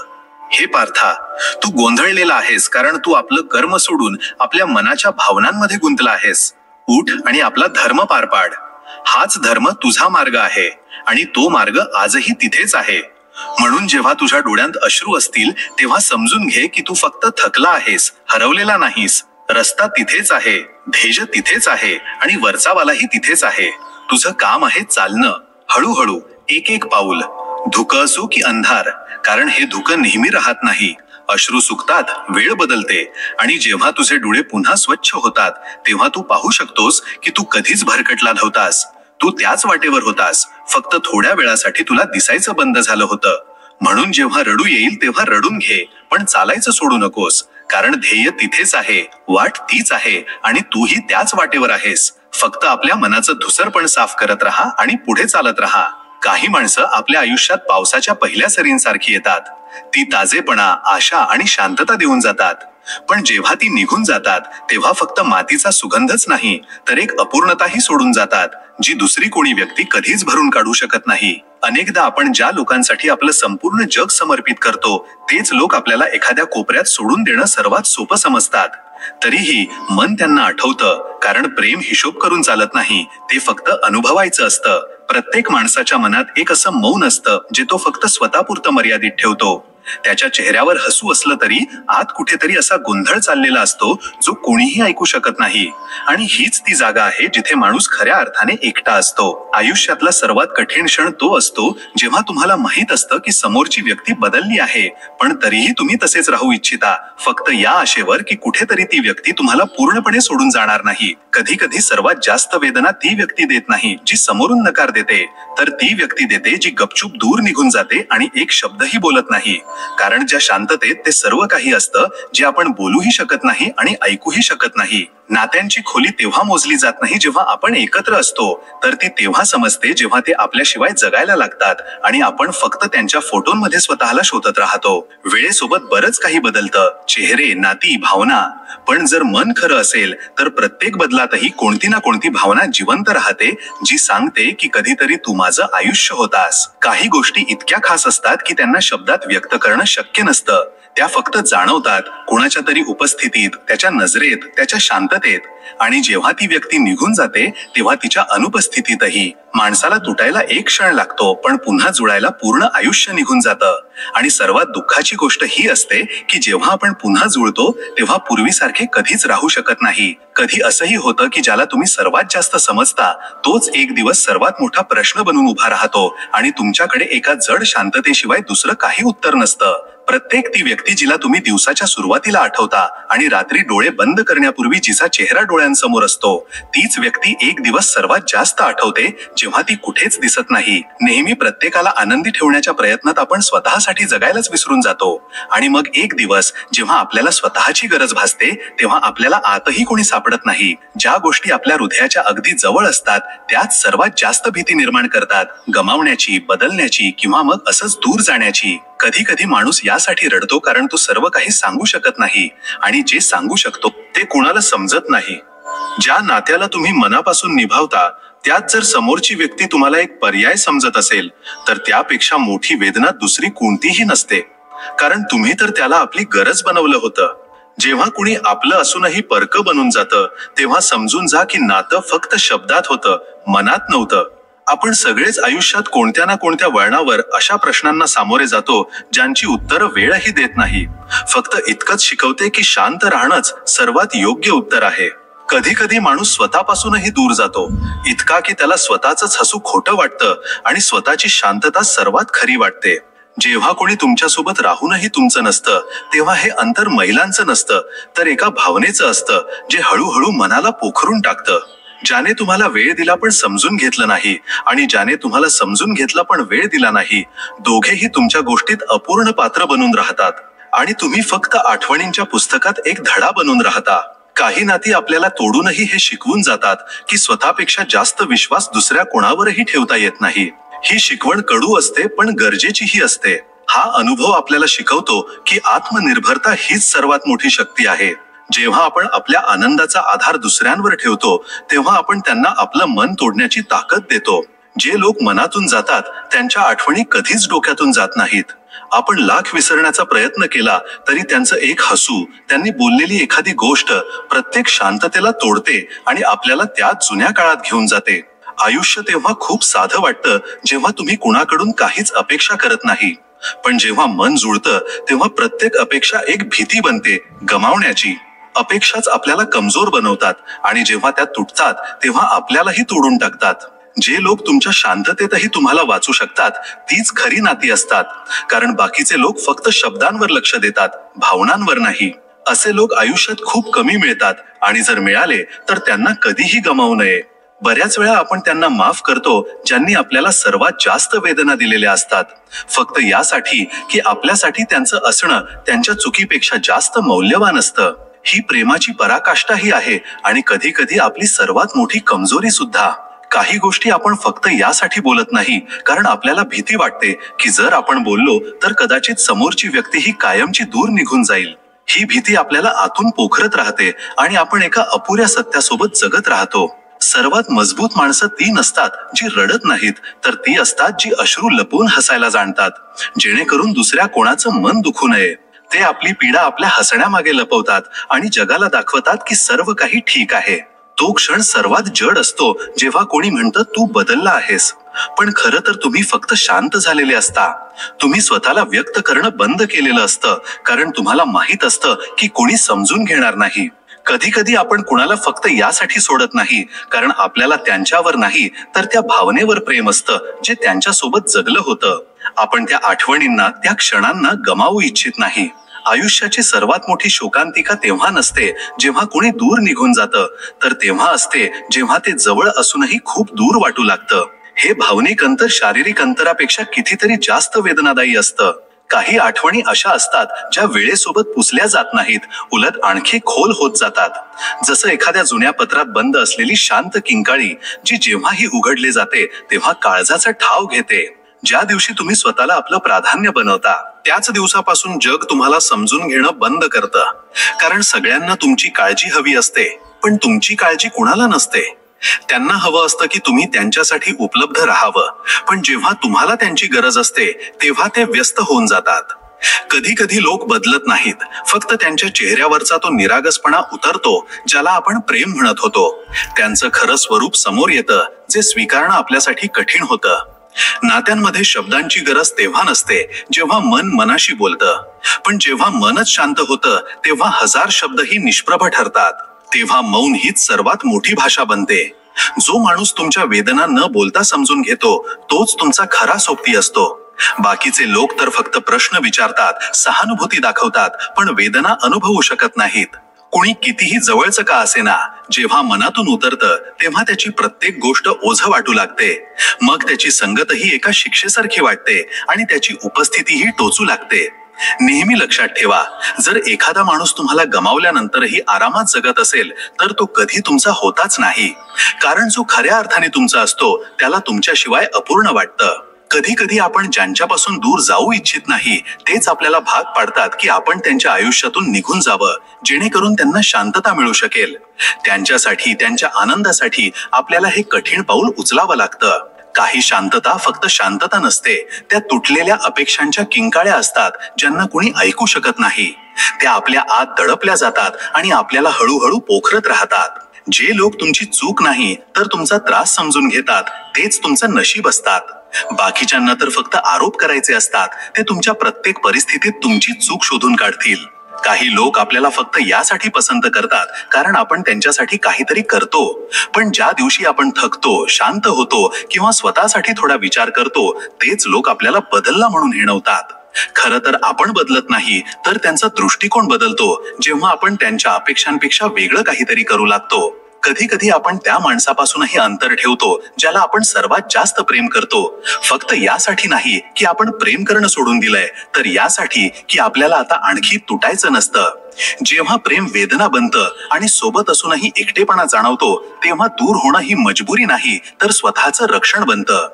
S2: हे पार्था, तू गोंधळलेला आहेस कारण तू आपलं कर्म सोडून आपल्या मनाच्या भावनांमध्ये गुंतला आहेस. उठ आणि आपला धर्म पार पाड. हाच धर्म तुझा मार्ग आहे आणि तो मार्ग आजही तिथेच आहे. म्हणून जेव्हा तुझ्या डोळ्यात अश्रू असतील तेव्हा समजून घे की तू फक्त थकला आहेस, हरवलेला नाहीस. रस्ता तिथेच आहे, ध्येय तिथेच आहे आणि वरचावालाही तिथेच आहे. तुझं काम आहे चालणं, हळूहळू, एक एक पाऊल. धुकं असो की अंधार, कारण हे धुकं नेहमी राहत नाही. अश्रू सुकतात, वेळ बदलते आणि जेव्हा तुझे डोळे पुन्हा स्वच्छ होतात तेव्हा तू पाहू शकतोस की तू कधीच भरकटला नव्हतास. तू त्याच वाटेवर होतास, फक्त थोड्या वेळासाठी तुला दिसायचं बंद झालं होतं. म्हणून जेव्हा रडू येईल तेव्हा रडून घे, पण चालायचं सोडू नकोस, कारण ध्येय तिथेच आहे, वाट तीच आहे आणि तूही त्याच वाटेवर आहेस. फक्त आपल्या मनाचं धुसरपण साफ करत राहा आणि पुढे चालत राहा. काही माणसं आपल्या आयुष्यात पावसाच्या पहिल्या सरींसारखी येतात. ती ताजेपणा, आशा आणि शांतता देऊन जातात. पण जेव्हा ती निघून जातात तेव्हा फक्त मातीचा सुगंधच नाही तर एक अपूर्णताही सोडून जातात, जी दुसरी कोणी व्यक्ती कधीच भरून काढू शकत नाही. अनेकदा आपण ज्या लोकांसाठी आपलं संपूर्ण जग समर्पित करतो तेच लोक आपल्याला एखाद्या कोपऱ्यात सोडून देणं सर्वात सोपं समजतात. तरीही मन त्यांना आठवतं, कारण प्रेम हिशोब करून चालत नाही, ते फक्त अनुभवायचं असतं. प्रत्येक माणसाच्या मनात एक असं मौन असतं जे तो फक्त स्वतःपुरतं मर्यादित ठेवतो. त्याच्या चेहऱ्यावर हसू असलं तरी आत कुठेतरी असा गोंधळ चाललेला असतो जो कोणीही ऐकू शकत नाही. आणि हीच ती जागा आहे जिथे माणूस खऱ्या अर्थाने एकटा असतो. आयुष्यातला सर्वात कठीण क्षण तो असतो जेव्हा तुम्हाला माहित असतं की समोरची व्यक्ती बदलली आहे, पण तरीही तुम्ही तसेच राहू इच्छिता, फक्त या आशेवर की कुठेतरी ती व्यक्ती तुम्हाला पूर्णपणे सोडून जाणार नाही. कधी कधी सर्वात जास्त वेदना ती व्यक्ती देत नाही जी समोरून नकार देते, तर ती व्यक्ती देते जी गपचूप दूर निघून जाते आणि एक शब्दही बोलत नाही. कारण ज्या शांततेत ते सर्व काही असतं जे आपण बोलूही शकत नाही आणि ऐकूही शकत नाही. नात्यांची खोली तेव्हा मोजली जात नाही जेव्हा आपण एकत्र असतो, तर ती तेव्हा समजते जेव्हा ते आपल्याशिवाय जगायला लागतात आणि आपण फक्त त्यांच्या फोटोंमध्ये स्वतःला शोधत राहतो. वेळेसोबत बरंच काही बदलतं, चेहरे, नाती, भावना. पण जर मन खरं असेल तर प्रत्येक बदलातही कोणती ना कोणती भावना जिवंत राहते, जी सांगते की कधीतरी तू माझं आयुष्य होतास. काही गोष्टी इतक्या खास असतात की त्यांना शब्दात व्यक्त करणं शक्य नसतं. त्या फक्त जाणवतात कोणाच्या तरी उपस्थितीत, त्याच्या नजरेत, त्याच्या शांततेत. आणि जेव्हा ती व्यक्ती निघून जाते तेव्हा तिच्या अनुपस्थितीतही माणसाला तुटायला एक क्षण लागतो, पण पुन्हा जुळायला पूर्ण आयुष्य निघून जातं. आणि सर्वात दुःखाची गोष्ट ही असते की जेव्हा आपण पुन्हा जुळतो तेव्हा पूर्वीसारखे कधीच राहू शकत नाही. कधी असंही होतं की ज्याला तुम्ही सर्वात जास्त समजता तोच एक दिवस सर्वात मोठा प्रश्न बनून उभा राहतो आणि तुमच्याकडे एका जड शांततेशिवाय दुसरं काही उत्तर नसतं. प्रत्येक ती व्यक्ती जिला तुम्ही दिवसाच्या सुरुवातीला आठवता आणि रात्री डोळे बंद करण्यापूर्वी जिचा चेहरा डोळ्यांसमोर असतो, तीच व्यक्ती एक दिवस सर्वात जास्त आठवते जेव्हा ती कुठेच दिसत नाही. नेहमी प्रत्येकाला आनंदी ठेवण्याच्या प्रयत्नात आपण स्वतःसाठी जगायलाच विसरून जातो. आणि मग एक दिवस जेव्हा आपल्याला स्वतःची गरज भासते तेव्हा आपल्याला आतही कोणी सापडत नाही. ज्या गोष्टी आपल्या हृदयाच्या अगदी जवळ असतात त्याच सर्वात जास्त भीती निर्माण करतात, गमावण्याची, बदलण्याची किंवा मग असंच दूर जाण्याची. कधी कधी माणूस यासाठी रडतो कारण तो सर्व काही सांगू शकत नाही आणि जे सांगू शकतो ते कुणाला समजत नाही. ज्या नात्याला तुम्ही मनापासून निभावता त्यात जर समोरची व्यक्ती तुम्हाला एक पर्याय समजत असेल तर त्यापेक्षा मोठी वेदना दुसरी कोणतीही नसते. कारण तुम्ही तर त्याला आपली गरज बनवलं होतं. जेव्हा कुणी आपलं असूनही परकं बनून जातं तेव्हा समजून जा की नातं फक्त शब्दात होतं, मनात नव्हतं. आपण सगळेच आयुष्यात कोणत्या ना कोणत्या वळणावर अशा प्रश्नांना सामोरे जातो ज्यांची उत्तरं वेळही देत नाही. फक्त इतकंच शिकवते की शांत राहणंच सर्वात योग्य उत्तर आहे. कधी कधी माणूस स्वतःपासूनही दूर जातो, इतका की त्याला स्वतःच हसू खोटं वाटतं आणि स्वतःची शांतता सर्वात खरी वाटते. जेव्हा कोणी तुमच्यासोबत राहूनही तुमचं नसतं तेव्हा हे अंतर महिलांचं नसतं तर एका भावनेचं असतं जे हळूहळू मनाला पोखरून टाकतं. ज्याने तुम्हाला वेळ दिला पण समजून घेतलं नाही आणि ज्याने तुम्हाला समजून घेतलं पण वेळ दिला नाही, दोघेही तुमच्या गोष्टीत अपूर्ण पात्र बनून राहतात आणि तुम्ही फक्त आठवणींच्या पुस्तकात एक धडा बनून राहता. काही नाती आपल्याला तोडूनही हे शिकवून जातात की स्वतःपेक्षा जास्त विश्वास दुसऱ्या कोणावरही ठेवता येत नाही. ही शिकवण कडू असते पण गरजेचीही असते. हा अनुभव आपल्याला शिकवतो की आत्मनिर्भरता हीच सर्वात मोठी शक्ती आहे. जेव्हा आपण आपल्या आनंदाचा आधार दुसऱ्यांवर ठेवतो तेव्हा आपण त्यांना आपलं मन तोडण्याची ताकद देतो. जे लोक मनातून जातात त्यांच्या आठवणी कधीच डोक्यातून जात नाहीत. आपण लाख विसरण्याचा प्रयत्न केला तरी त्यांचं एक हसू, त्यांनी बोललेली एखादी गोष्ट प्रत्येक शांततेला तोडते आणि आपल्याला त्या जुन्या काळात घेऊन जाते. आयुष्य तेव्हा खूप साधं वाटतं जेव्हा तुम्ही कुणाकडून काहीच अपेक्षा करत नाही. पण जेव्हा मन जुळतं तेव्हा प्रत्येक अपेक्षा एक भीती बनते गमावण्याची. अपेक्षाच आपल्याला कमजोर बनवतात आणि जेव्हा त्या तुटतात तेव्हा आपल्यालाही तोडून टाकतात. जे लोक तुमच्या शांततेतही तुम्हाला वाचू शकतात तीच खरी नाती असतात. कारण बाकीचे लोक फक्त शब्दांवर लक्ष देतात, भावनांवर नाही. असे लोक आयुष्यात खूप कमी मिळतात आणि जर मिळाले तर त्यांना कधीही गमावू नये. बऱ्याच वेळा आपण त्यांना माफ करतो ज्यांनी आपल्याला सर्वात जास्त वेदना दिलेल्या असतात, फक्त यासाठी की आपल्यासाठी त्यांचं असणं त्यांच्या चुकीपेक्षा जास्त मौल्यवान असतं. ही प्रेमाची पराकाष्ठाही आहे आणि कधी कधी आपली सर्वात मोठी कमजोरी सुद्धा. काही गोष्टी आपण फक्त यासाठी बोलत नाही कारण आपल्याला भीती वाटते की जर आपण बोललो तर कदाचित समोरची व्यक्ती ही कायमची दूर निघून जाईल. ही भीती आपल्याला आतून पोखरत राहते आणि आपण एका अपुऱ्या सत्यासोबत जगत राहतो. सर्वात मजबूत माणसं ती नसतात जी रडत नाहीत, तर ती असतात जी अश्रू लपवून हसायला जाणतात, जेणेकरून दुसऱ्या कोणाचं मन दुखू नये. ते आपली पीडा आपल्या हसण्यामागे लपवतात आणि जगाला दाखवतात की सर्व काही ठीक आहे. तो क्षण सर्वात जड असतो जेव्हा कोणी म्हणतं तू बदलला आहेस, पण खरं तर तुम्ही फक्त शांत झालेले असता. तुम्ही स्वतःला व्यक्त करणं बंद केलेलं असतं कारण तुम्हाला माहित असतं की कोणी समजून घेणार नाही. कधी कधी आपण कुणाला फक्त यासाठी सोडत नाही कारण आपल्याला त्यांच्यावर नाही तर त्या भावनेवर प्रेम असतं जे त्यांच्यासोबत जगलं होतं. आपण त्या आठवणींना, त्या क्षणांना गमावू इच्छित नाही. आयुष्याची सर्वात मोठी शोकांतिका तेव्हा नसते जेव्हा कोणी दूर निघून जातं, तर तेव्हा असते जेव्हा ते जवळ असूनही खूप दूर वाटू लागतं. हे भावनिक अंतर शारीरिक अंतरापेक्षा कितीतरी जास्त वेदनादायी असतं. काही आठवणी अशा असतात ज्या वेळेसोबत पुसल्या जात नाहीत, उलट आणखी खोल होत जातात. जसं एखाद्या जुन्या पत्रात बंद असलेली शांत किंकाळी जी जेव्हाही उघडले जाते तेव्हा काळजाचा ठाव घेते. ज्या दिवशी तुम्ही स्वतःला आपलं प्राधान्य बनवता त्याच दिवसापासून जग तुम्हाला समजून घेणं बंद करतं. कारण सगळ्यांना तुमची काळजी हवी असते पण तुमची काळजी कुणाला नसते. त्यांना हवं असतं की तुम्ही त्यांच्यासाठी उपलब्ध राहावं, पण जेव्हा तुम्हाला त्यांची गरज असते तेव्हा ते व्यस्त होऊन जातात. कधी कधी लोक बदलत नाहीत, फक्त त्यांच्या चेहऱ्यावरचा तो निरागसपणा उतरतो ज्याला आपण प्रेम म्हणत होतो. त्यांचं खरं स्वरूप समोर येतं जे स्वीकारणं आपल्यासाठी कठीण होतं. नात्यांमध्ये शब्दांची गरज तेव्हा नसते जेव्हा मन मनाशी बोलतं, पण जेव्हा मनच शांत होतं तेव्हा हजार शब्दही निष्प्रभ ठरतात. तेव्हा मौन हीच सर्वात मोठी भाषा बनते. जो माणूस तुमच्या वेदना न बोलता समजून घेतो तोच तुमचा खरा सोबती असतो. बाकीचे लोक तर फक्त प्रश्न विचारतात, सहानुभूती दाखवतात, पण वेदना अनुभवू शकत नाहीत. कुणी कितीही जवळचं का असेना, जेव्हा मनातून उतरतं तेव्हा त्याची प्रत्येक गोष्ट ओझं वाटू लागते. मग त्याची संगतही एका शिक्षेसारखी वाटते आणि त्याची उपस्थितीही टोचू लागते. नेहमी लक्षात ठेवा, जर एखादा माणूस तुम्हाला गमावल्यानंतरही आरामात जगत असेल तर तो कधी तुमचा होताच नाही. कारण जो खऱ्या अर्थाने तुमचा असतो त्याला तुमच्याशिवाय अपूर्ण वाटतं. कधी कधी आपण ज्यांच्यापासून दूर जाऊ इच्छित नाही तेच आपल्याला भाग पाडतात की आपण त्यांच्या आयुष्यातून निघून जावं, जेणेकरून त्यांना शांतता मिळू शकेल. त्यांच्यासाठी, त्यांच्या आनंदासाठी आपल्याला हे कठीण पाऊल उचलावं लागतं. काही शांतता फक्त शांतता नसते, त्या तुटलेल्या अपेक्षांच्या किंकाळ्या असतात ज्यांना कुणी ऐकू शकत नाही. त्या आपल्या आत दडपल्या जातात आणि आपल्याला हळूहळू पोखरत राहतात. जे लोक तुमची चूक नाही तर तुमचा त्रास समजून घेतात तेच तुमचं नशीब असतात. बाकीच्यांना तर फक्त आरोप करायचे असतात. ते तुमच्या प्रत्येक परिस्थितीत तुमची चूक शोधून काढतील. काही लोक आपल्याला फक्त यासाठी पसंत करतात कारण आपण त्यांच्यासाठी काहीतरी करतो, पण ज्या दिवशी आपण थकतो, शांत होतो किंवा स्वतःसाठी थोडा विचार करतो, तेच लोक आपल्याला बदलला म्हणून हिणवतात. खरं तर आपण बदलत नाही, तर त्यांचा दृष्टिकोन बदलतो जेव्हा आपण त्यांच्या अपेक्षांपेक्षा वेगळं काहीतरी करू लागतो. कधी कधी आपण त्या माणसापासूनही अंतर ठेवतो ज्याला आपण सर्वात जास्त प्रेम करतो, फक्त यासाठी नाही की आपण प्रेम करणं सोडून दिलंय, तर यासाठी की आपल्याला आता आणखी तुटायचं नसतं. जेव्हा प्रेम वेदना बनतं आणि सोबत असूनही एकटेपणा जाणवतो, तेव्हा दूर होणं ही मजबुरी नाही तर स्वतःचं रक्षण बनतं.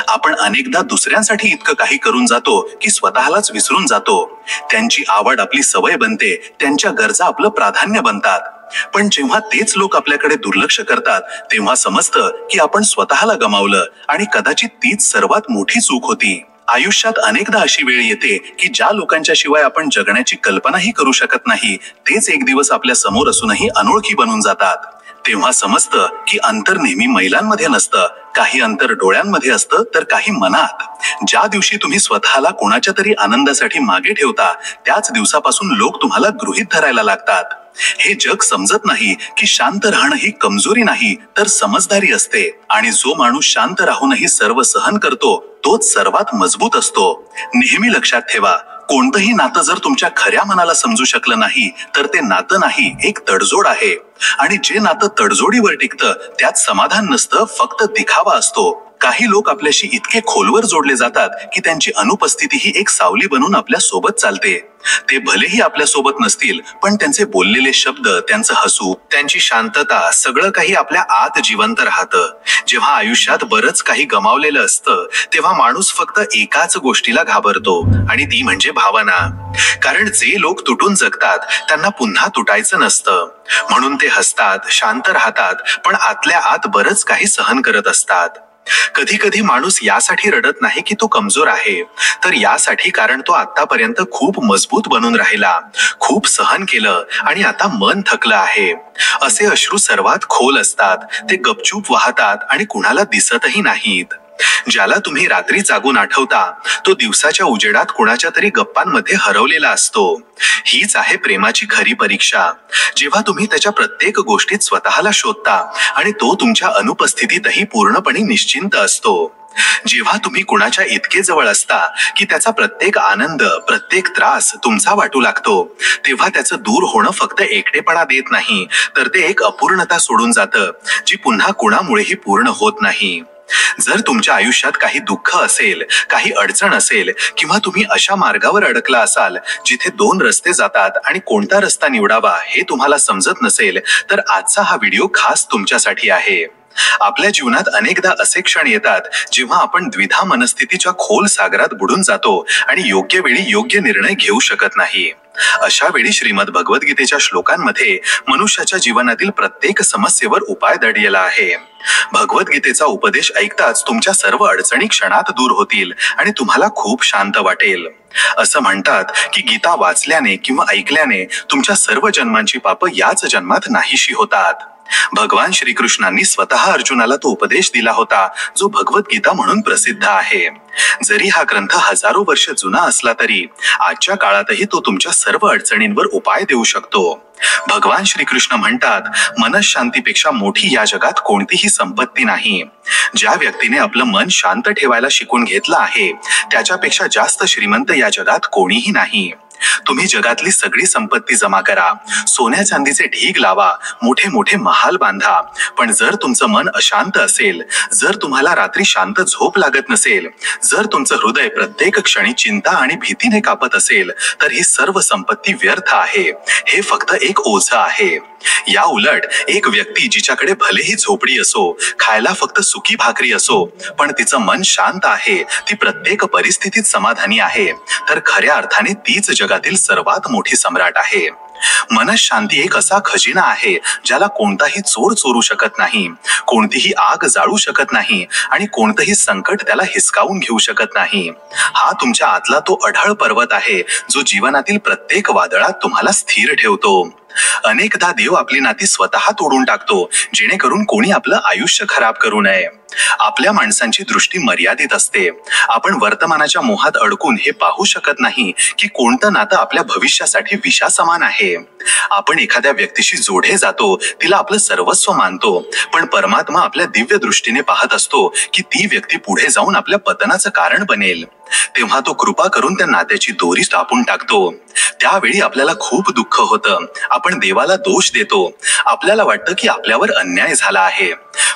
S2: आपण अनेकदा दुसऱ्यांसाठी इतकं काही करून जातो की स्वतःलाच विसरून जातो. त्यांची आवड आपली सवय बनते, त्यांच्या गरजा आपलं प्राधान्य बनतात. पण जेव्हा तेच लोक आपल्याकडे दुर्लक्ष करतात, तेव्हा समजतं की आपण स्वतःला गमावलं आणि कदाचित तीच सर्वात मोठी चूक होती. आयुष्यात अनेकदा अशी वेळ येते की ज्या लोकांच्या शिवाय आपण जगण्याची कल्पनाही करू शकत नाही, तेच एक दिवस आपल्या समोर असूनही अनोळखी बनून जातात. तेव्हा समजतं की अंतर नेहमी मैलांमध्ये नसतं, काही अंतर डोळ्यांमध्ये असतं तर काही मनात. ज्या दिवशी तुम्ही स्वतःला कोणाच्या तरी आनंदासाठी मागे ठेवता, त्याच दिवसापासून लोक तुम्हाला गृहीत धरायला लागतात. हे जग समजत नाही की शांत राहणं ही कमजोरी नाही तर समजदारी असते, आणि जो माणूस शांत राहूनही सर्व सहन करतो, तोच सर्वात मजबूत असतो. नेहमी लक्षात ठेवा, कोणतंही नातं जर तुमच्या खऱ्या मनाला समजू शकलं नाही, तर ते नातं नाही, एक तडजोड आहे. आणि जे नातं तडजोडीवर टिकतं त्यात समाधान नसतं, फक्त दिखावा असतो. काही लोक आपल्याशी इतके खोलवर जोडले जातात की त्यांची अनुपस्थिती ही एक सावली बनून आपल्या सोबत चालते. ते भलेही आपल्या सोबत नसतील, पण त्यांचे बोललेले शब्द, त्यांचं हसू, त्यांची शांतता, सगळं काही आपल्या आत जिवंत राहतं. जेव्हा आयुष्यात बरंच काही गमावलेलं असतं, तेव्हा माणूस फक्त एकाच गोष्टीला घाबरतो, आणि ती म्हणजे भावना. कारण जे लोक तुटून जगतात त्यांना पुन्हा तुटायचं नसतं, म्हणून ते हसतात, शांत राहतात, पण आतल्या आत बरंच काही सहन करत असतात. कधी कधी माणूस यासाठी रडत नाही की तो कमजोर आहे, तर यासाठी कारण तो आतापर्यंत खूप मजबूत बनून राहिला, खूप सहन केलं आणि आता मन थकलं आहे. असे अश्रू सर्वात खोल असतात, ते गपचूप वाहतात आणि कुणाला दिसतही नाहीत. ज्याला तुम्ही रात्री जागून आठवता, तो दिवसाच्या उजेडात कुणाच्या तरी गप्पांमध्ये हरवलेला असतो. हीच आहे प्रेमाची खरी परीक्षा. जेव्हा तुम्ही त्याच्या प्रत्येक गोष्टीत स्वतःला शोधता आणि तो तुमच्या अनुपस्थितीतही पूर्णपणे निश्चिंत असतो. जेव्हा तुम्ही कुणाच्या इतके जवळ असता की त्याचा प्रत्येक आनंद, प्रत्येक त्रास तुमचा वाटू लागतो, तेव्हा त्याचं दूर होणं फक्त एकटेपणा देत नाही, तर ते एक अपूर्णता सोडून जातं, जी पुन्हा कुणामुळेही पूर्ण होत नाही. जर तुमच्या आयुष्यात काही दुःख असेल, काही अडचण असेल, किंवा तुम्ही अशा मार्गावर अडकला असाल जिथे दोन रस्ते जातात आणि कोणता रस्ता निवडावा हे तुम्हाला समजत नसेल, तर आजचा हा व्हिडिओ खास तुमच्यासाठी आहे. आपल्या जीवनात अनेकदा असे क्षण येतात जेव्हा आपण द्विधा मनस्थितीच्या खोल सागरात बुडून जातो आणि योग्य वेळी योग्य निर्णय घेऊ शकत नाही. अशा वेळी श्रीमद भगवद्गीतेच्या श्लोकांमध्ये मनुष्याच्या जीवनातील प्रत्येक समस्येवर उपाय दडलेला आहे. भगवद्गीतेचा उपदेश ऐकताच तुमच्या सर्व अडचणी क्षणात दूर होतील आणि तुम्हाला खूप शांत वाटेल. असं म्हणतात की गीता वाचल्याने किंवा ऐकल्याने तुमच्या सर्व जन्मांची पापं याच जन्मात नाहीशी होतात. भगवान श्रीकृष्णांनी स्वतः अर्जुनाला तो उपदेश दिला होता, जो भगवद्गीता म्हणून प्रसिद्ध आहे. जरी हा ग्रंथ हजारो वर्ष जुना असला तरी आजच्या काळातही तो तुमच्या सर्व अडचणींवर उपाय देऊ शकतो. भगवान श्रीकृष्ण म्हणतात, मनशांतीपेक्षा मोठी या जगात कोणतीही संपत्ती नाही. ज्या व्यक्तीने आपलं मन शांत ठेवायला शिकून घेतलं आहे, त्याच्यापेक्षा जास्त श्रीमंत या जगात कोणीही नाही. तुम्ही जगातली सगळी संपत्ती जमा करा, सोन्या चांदीचे ढीग लावा, मोठे मोठे महाल बांधा, पण जर तुमचं मन अशांत असेल, जर तुम्हाला रात्री शांत झोप लागत नसेल, जर तुमचं हृदय प्रत्येक क्षणी चिंता आणि भीतीने कापत असेल, तर ही सर्व संपत्ती व्यर्थ आहे. हे फक्त एक ओझं आहे. या उलट एक व्यक्ती जिच्याकडे भलेही झोपडी असो, खायला फक्त सुकी भाकरी असो, पण तिचं मन शांत आहे, ती प्रत्येक परिस्थितीत समाधानी आहे, तर खऱ्या अर्थाने तीच जगातील सर्वात मोठी सम्राट आहे. मनशांती एक असा खजिना आहे ज्याला कोणताही चोर चोरू शकत नाही, कोणतीही आग जाळू शकत नाही आणि कोणतंही संकट त्याला हिसकावून घेऊ शकत नाही. हा तुमच्या आतला तो अढळ पर्वत आहे जो जीवनातील प्रत्येक वादळात तुम्हाला स्थिर ठेवतो. अनेकदा देव आपली नाती स्वतः तोडून टाकतो जेणेकरून कोणी आपलं आयुष्य खराब करू नये. आपल्या माणसांची दृष्टी मर्यादित असते. आपण वर्तमानाच्या मोहात अडकून हे पाहू शकत नाही की कोणतं नातं आपल्या भविष्यासाठी विषासमान आहे. आपण एखाद्या व्यक्तीशी जोडे जातो, तिला आपलं सर्वस्व मानतो, पण परमात्मा आपल्या दिव्य दृष्टीने पाहत असतो की ती व्यक्ती पुढे जाऊन आपल्या पतनाचं कारण बनेल. तेव्हा तो कृपा करून त्या नात्याची दोरी कापून टाकतो. त्यावेळी आपल्याला खूप दुःख होतं. आपण देवाला दोष देतो. आपल्याला वाटतं की आपल्यावर अन्याय झाला आहे.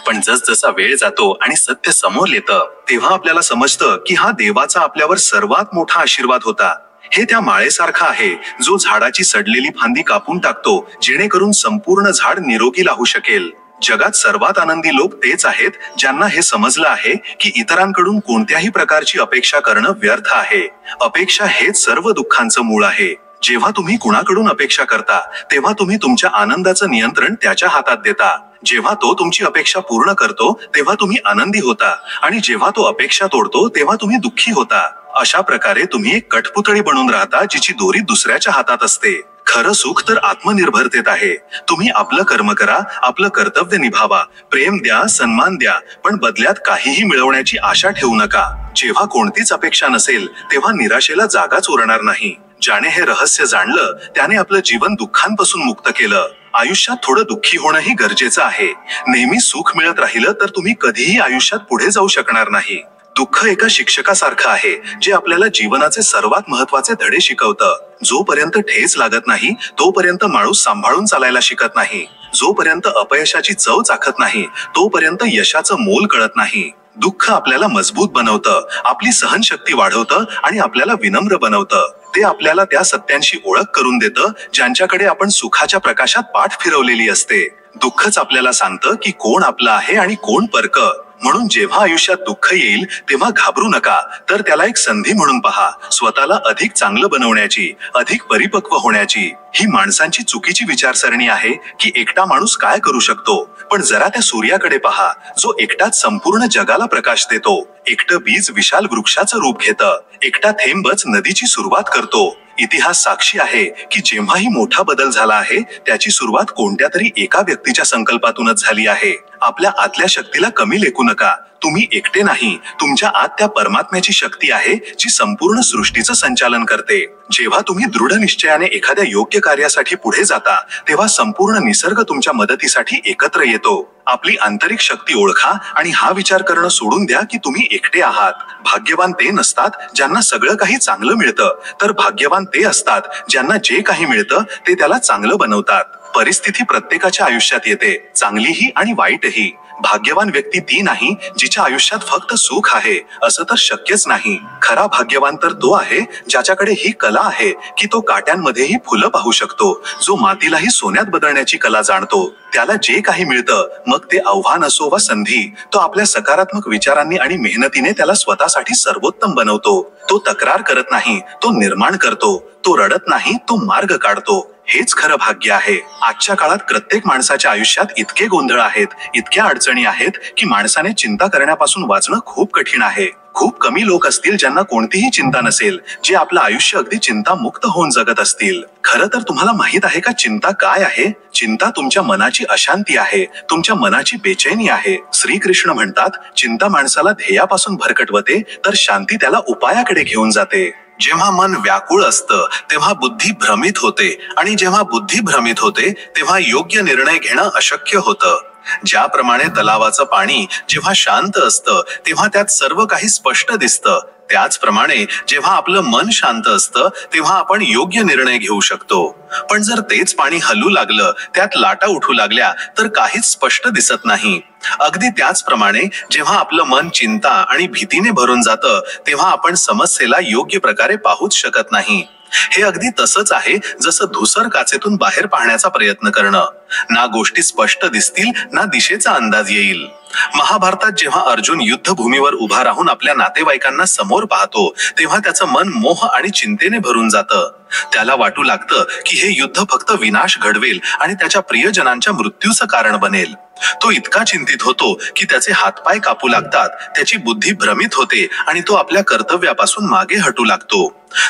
S2: पण जसजसा वेळ जातो आणि सत्य समोर येतं तेव्हा आपल्याला समजतं की हा देवाचा आपल्यावर सर्वात मोठा आशीर्वाद होता. हे त्या माळेसारखं आहे जो झाडाची सडलेली फांदी कापून टाकतो जेणेकरून संपूर्ण झाड निरोगी राहू शकेल. जगात सर्वात आनंदी लोक तेच आहेत ज्यांना हे समजलं आहे की इतरांकडून कोणत्याही प्रकारची अपेक्षा करणं व्यर्थ आहे. अपेक्षा हेच सर्व दुःखांचं मूळ आहे. जेव्हा तुम्ही कुणाकडून अपेक्षा करता तेव्हा तुम्ही तुमच्या आनंदाचं नियंत्रण त्याच्या हातात देता. जेव्हा तो तुमची अपेक्षा पूर्ण करतो तेव्हा तुम्ही आनंदी होता आणि जेव्हा तो अपेक्षा तोडतो तेव्हा तुम्ही दुःखी होता. अशा प्रकारे तुम्ही एक कठपुतळी बनून राहता जिची दोरी दुसऱ्याच्या हातात असते. खरं सुख तर आत्मनिर्भरतेत आहे. तुम्ही आपलं कर्म करा, आपलं कर्तव्य निभावा, प्रेम द्या, सन्मान द्या, पण बदल्यात काहीही मिळवण्याची आशा ठेवू नका. जेव्हा कोणतीच अपेक्षा नसेल तेव्हा निराशेला जागाच उरणार नाही. ज्याने हे रहस्य जाणलं त्याने आपलं जीवन दुःखांपासून मुक्त केलं. आयुष्यात थोडं दुःखी होणंही गरजेचं आहे. नेहमी सुख मिळत राहिलं तर तुम्ही कधीही आयुष्यात पुढे जाऊ शकणार नाही. दुःख एका शिक्षकासारखं आहे जे आपल्याला जीवनाचे सर्वात महत्त्वाचे धडे शिकवतं. जोपर्यंत ठेच लागत नाही तोपर्यंत माणूस सांभाळून चालायला शिकत नाही. जोपर्यंत अपयशाची चव चाखत नाही तोपर्यंत यशाचं मोल कळत नाही. दुःख आपल्याला मजबूत बनवतं, आपली सहनशक्ती वाढवतं आणि आपल्याला विनम्र बनवतं. ते आपल्याला त्या सत्यांशी ओळख करून देतं ज्यांच्याकडे आपण सुखाच्या प्रकाशात पाठ फिरवलेली असते. दुःखच आपल्याला सांगतं की कोण आपलं आहे आणि कोण परकं. म्हणून जेव्हा आयुष्यात दुःख येईल तेव्हा घाबरू नका, तर त्याला एक संधी म्हणून पहा. स्वतःला अधिक चांगलं बनवण्याची, अधिक परिपक्व होण्याची. ही माणसांची चुकीची विचारसरणी आहे की एकटा माणूस काय करू शकतो. पण जरा त्या सूर्याकडे पहा जो एकटाच संपूर्ण जगाला प्रकाश देतो. एकटं बीज विशाल वृक्षाचं रूप घेतं. एकटा थेंबच नदीची सुरुवात करतो. इतिहास साक्षी आहे की जेव्हाही मोठा बदल झाला आहे त्याची सुरुवात कोणत्या तरी एका व्यक्तीच्या संकल्पातूनच झाली आहे. आपल्या आतल्या शक्तीला कमी लेखू नका. तुम्ही एकटे नाही. तुमच्या आत त्या परमात्म्याची शक्ती आहे जी संपूर्ण सृष्टीचं संचालन करते. जेव्हा तुम्ही दृढ निश्चयाने एखाद्या योग्य कार्यासाठी पुढे जाता तेव्हा संपूर्ण निसर्ग तुमच्या मदतीसाठी एकत्र येतो. आपली आंतरिक शक्ती ओळखा आणि हा विचार करणं सोडून द्या की तुम्ही एकटे आहात. भाग्यवान ते नसतात ज्यांना सगळं काही चांगलं मिळतं, तर भाग्यवान ते असतात ज्यांना जे काही मिळतं ते त्याला चांगलं बनवतात. परिस्थिती प्रत्येकाच्या आयुष्यात येते, चांगलीही आणि वाईटही. भाग्यवान व्यक्ती ती नाही जिच्या आयुष्यात फक्त सुख आहे, असं तर शक्यच नाही. खरा भाग्यवान तर तो आहे ज्याच्याकडे ही कला आहे की तो काट्यांमध्येही फुलं पाहू शकतो, जो मातीलाही सोन्यात बदलण्याची कला जाणतो. त्याला जे काही मिळतं, मग ते आव्हान असो वा संधी, तो आपल्या सकारात्मक विचारांनी आणि मेहनतीने त्याला स्वतःसाठी सर्वोत्तम बनवतो. तो तक्रार करत नाही, तो निर्माण करतो. तो रडत नाही, तो मार्ग काढतो. हेच खरं भाग्य आहे. आजच्या काळात प्रत्येक माणसाच्या आयुष्यात इतके गोंधळ आहेत, इतक्या अडचणी आहेत की माणसाने चिंता करण्यापासून वाचणं खूप कठीण आहे. खूप कमी लोक असतील ज्यांना कोणतीही चिंता नसेल, जे आपलं आयुष्य अगदी चिंतामुक्त होऊन जगत असतील. खरं तर तुम्हाला माहित आहे का चिंता काय आहे? चिंता तुमच्या मनाची अशांती आहे, तुमच्या मनाची बेचैनी आहे. श्रीकृष्ण म्हणतात, चिंता माणसाला ध्येयापासून भरकटवते तर शांती त्याला उपायाकडे घेऊन जाते. जेव्हा मन व्याकुळ असतं तेव्हा बुद्धी भ्रमित होते आणि जेव्हा बुद्धी भ्रमित होते तेव्हा योग्य निर्णय घेणं अशक्य होतं. ज्याप्रमाणे तलावाचं पाणी जेव्हा शांत असतं तेव्हा त्यात सर्व काही स्पष्ट दिसतं, त्याचप्रमाणे जेव्हा आपलं मन शांत असतं तेव्हा आपण योग्य निर्णय घेऊ शकतो. पण जर तेच पाणी हलू लागलं, त्यात लाटा उठू लागल्या तर काहीच स्पष्ट दिसत नाही. अगदी त्याचप्रमाणे जेव्हा आपलं मन चिंता आणि भीतीने भरून जातं तेव्हा आपण समस्येला योग्य प्रकारे पाहूच शकत नाही. हे अगदी तसंच आहे जसं धुसर काचेतून बाहेर पाहण्याचा प्रयत्न करणं. ना गोष्टी स्पष्ट दिसतील, ना दिशेचा अंदाज येईल. महाभारतात जेव्हा अर्जुन युद्धभूमीवर उभा राहून आपल्या नातेवाईकांना समोर पाहतो तेव्हा त्याचं मन मोह आणि चिंतेने भरून जातं. त्याला वाटू लागतं की हे युद्ध फक्त विनाश घडवेल आणि त्याच्या प्रियजनांच्या मृत्यूचं कारण बनेल. तो इतका चिंतित होतो की त्याचे हातपाय कापू लागतात, त्याची बुद्धी भ्रमित होते आणि तो आपल्या कर्तव्यापासून मागे हटू लागतो.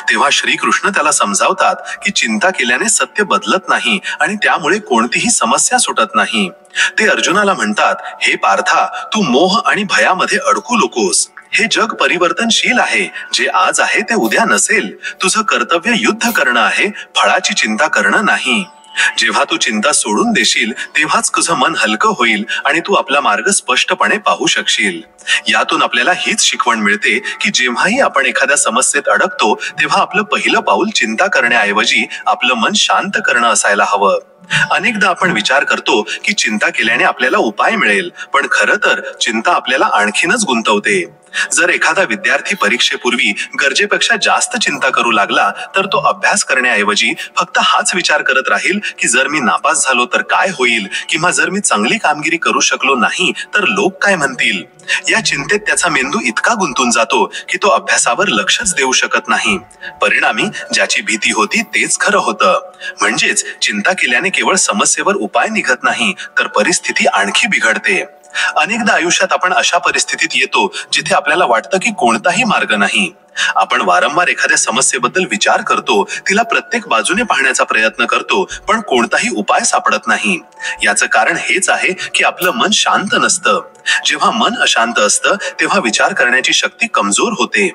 S2: तेव्हा श्रीकृष्ण त्याला समजावतात की चिंता केल्याने सत्य बदलत नाही आणि त्यामुळे कोणतीही समस्या सुटत नाही. ते अर्जुनाला म्हणतात, हे पार्था, तू मोह आणि भयामध्ये अडकू नकोस. हे जग परिवर्तनशील आहे. जे आज आहे ते उद्या नसेल. तुझं कर्तव्य युद्ध करणं आहे, फळाची चिंता करणं नाही. जेव्हा तू चिंता सोडून देशील तेव्हाच तुझं मन हलकं होईल आणि तू आपला मार्ग स्पष्टपणे पाहू शकशील. यातून आपल्याला हीच शिकवण मिळते की जेव्हाही आपण एखाद्या समस्येत अडकतो तेव्हा आपलं पहिलं पाऊल चिंता करण्याऐवजी आपलं मन शांत करणं असायला हवं. अनेकदा आपण विचार करतो की चिंता केल्याने आपल्याला उपाय मिळेल, पण खरं तर चिंता आपल्याला आणखीनच गुंतवते. जर एखादा विद्यार्थी परीक्षेपूर्वी गरजेपेक्षा जास्त चिंता करू लागला तर तो अभ्यास करण्याऐवजी फक्त हाच विचार करत राहील की जर मी नापास झालो तर काय होईल, किंवा जर मी चांगली कामगिरी करू शकलो नाही तर लोक काय म्हणतील. या चिंतेत त्याचा मेंदू इतका गुंतून जातो की तो अभ्यासावर लक्षच देऊ शकत नाही. परिणामी ज्याची भीती होती तेच खरं होतं. म्हणजेच चिंता केल्याने केवळ समस्येवर उपाय निघत नाही तर परिस्थिती आणखी बिघडते. अनेकदा आयुष्यात आपण अशा परिस्थितीत येतो जिथे आपल्याला वाटतं की कोणताही मार्ग नाही. आपण वारंवार एखाद्या समस्येबद्दल विचार करतो, तिला प्रत्येक बाजूने पाहण्याचा प्रयत्न करतो, पण कोणताही उपाय सापडत नाही. याचं कारण हेच आहे की आपलं मन शांत नसतं. जेव्हा मन अशांत असतं तेव्हा विचार करण्याची शक्ती कमजोर होते.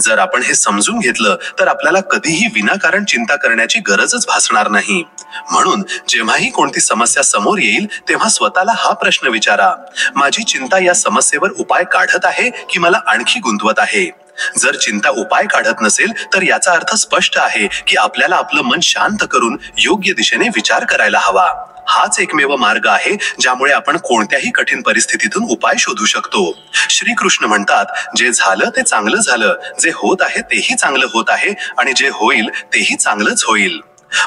S2: जर आपण हे समजून घेतलं तर आपल्याला कधीही विनाकारण चिंता करण्याची गरजच भासणार नाही. म्हणून जेव्हाही कोणती समस्या समोर येईल तेव्हा स्वतःला हा प्रश्न विचारा, माझी चिंता या समस्येवर उपाय काढत आहे की मला आणखी गुंतवत आहे. जर चिंता उपाय काढत नसेल तर याचा अर्थ स्पष्ट आहे की आपल्याला आपलं मन शांत करून योग्य दिशेने विचार करायला हवा. हाच एकमेव मार्ग आहे ज्यामुळे आपण कोणत्याही कठीण परिस्थितीतून उपाय शोधू शकतो. श्रीकृष्ण म्हणतात, जे झालं ते चांगलं झालं, जे होत आहे तेही चांगलं होत आहे आणि जे होईल तेही चांगलंच होईल.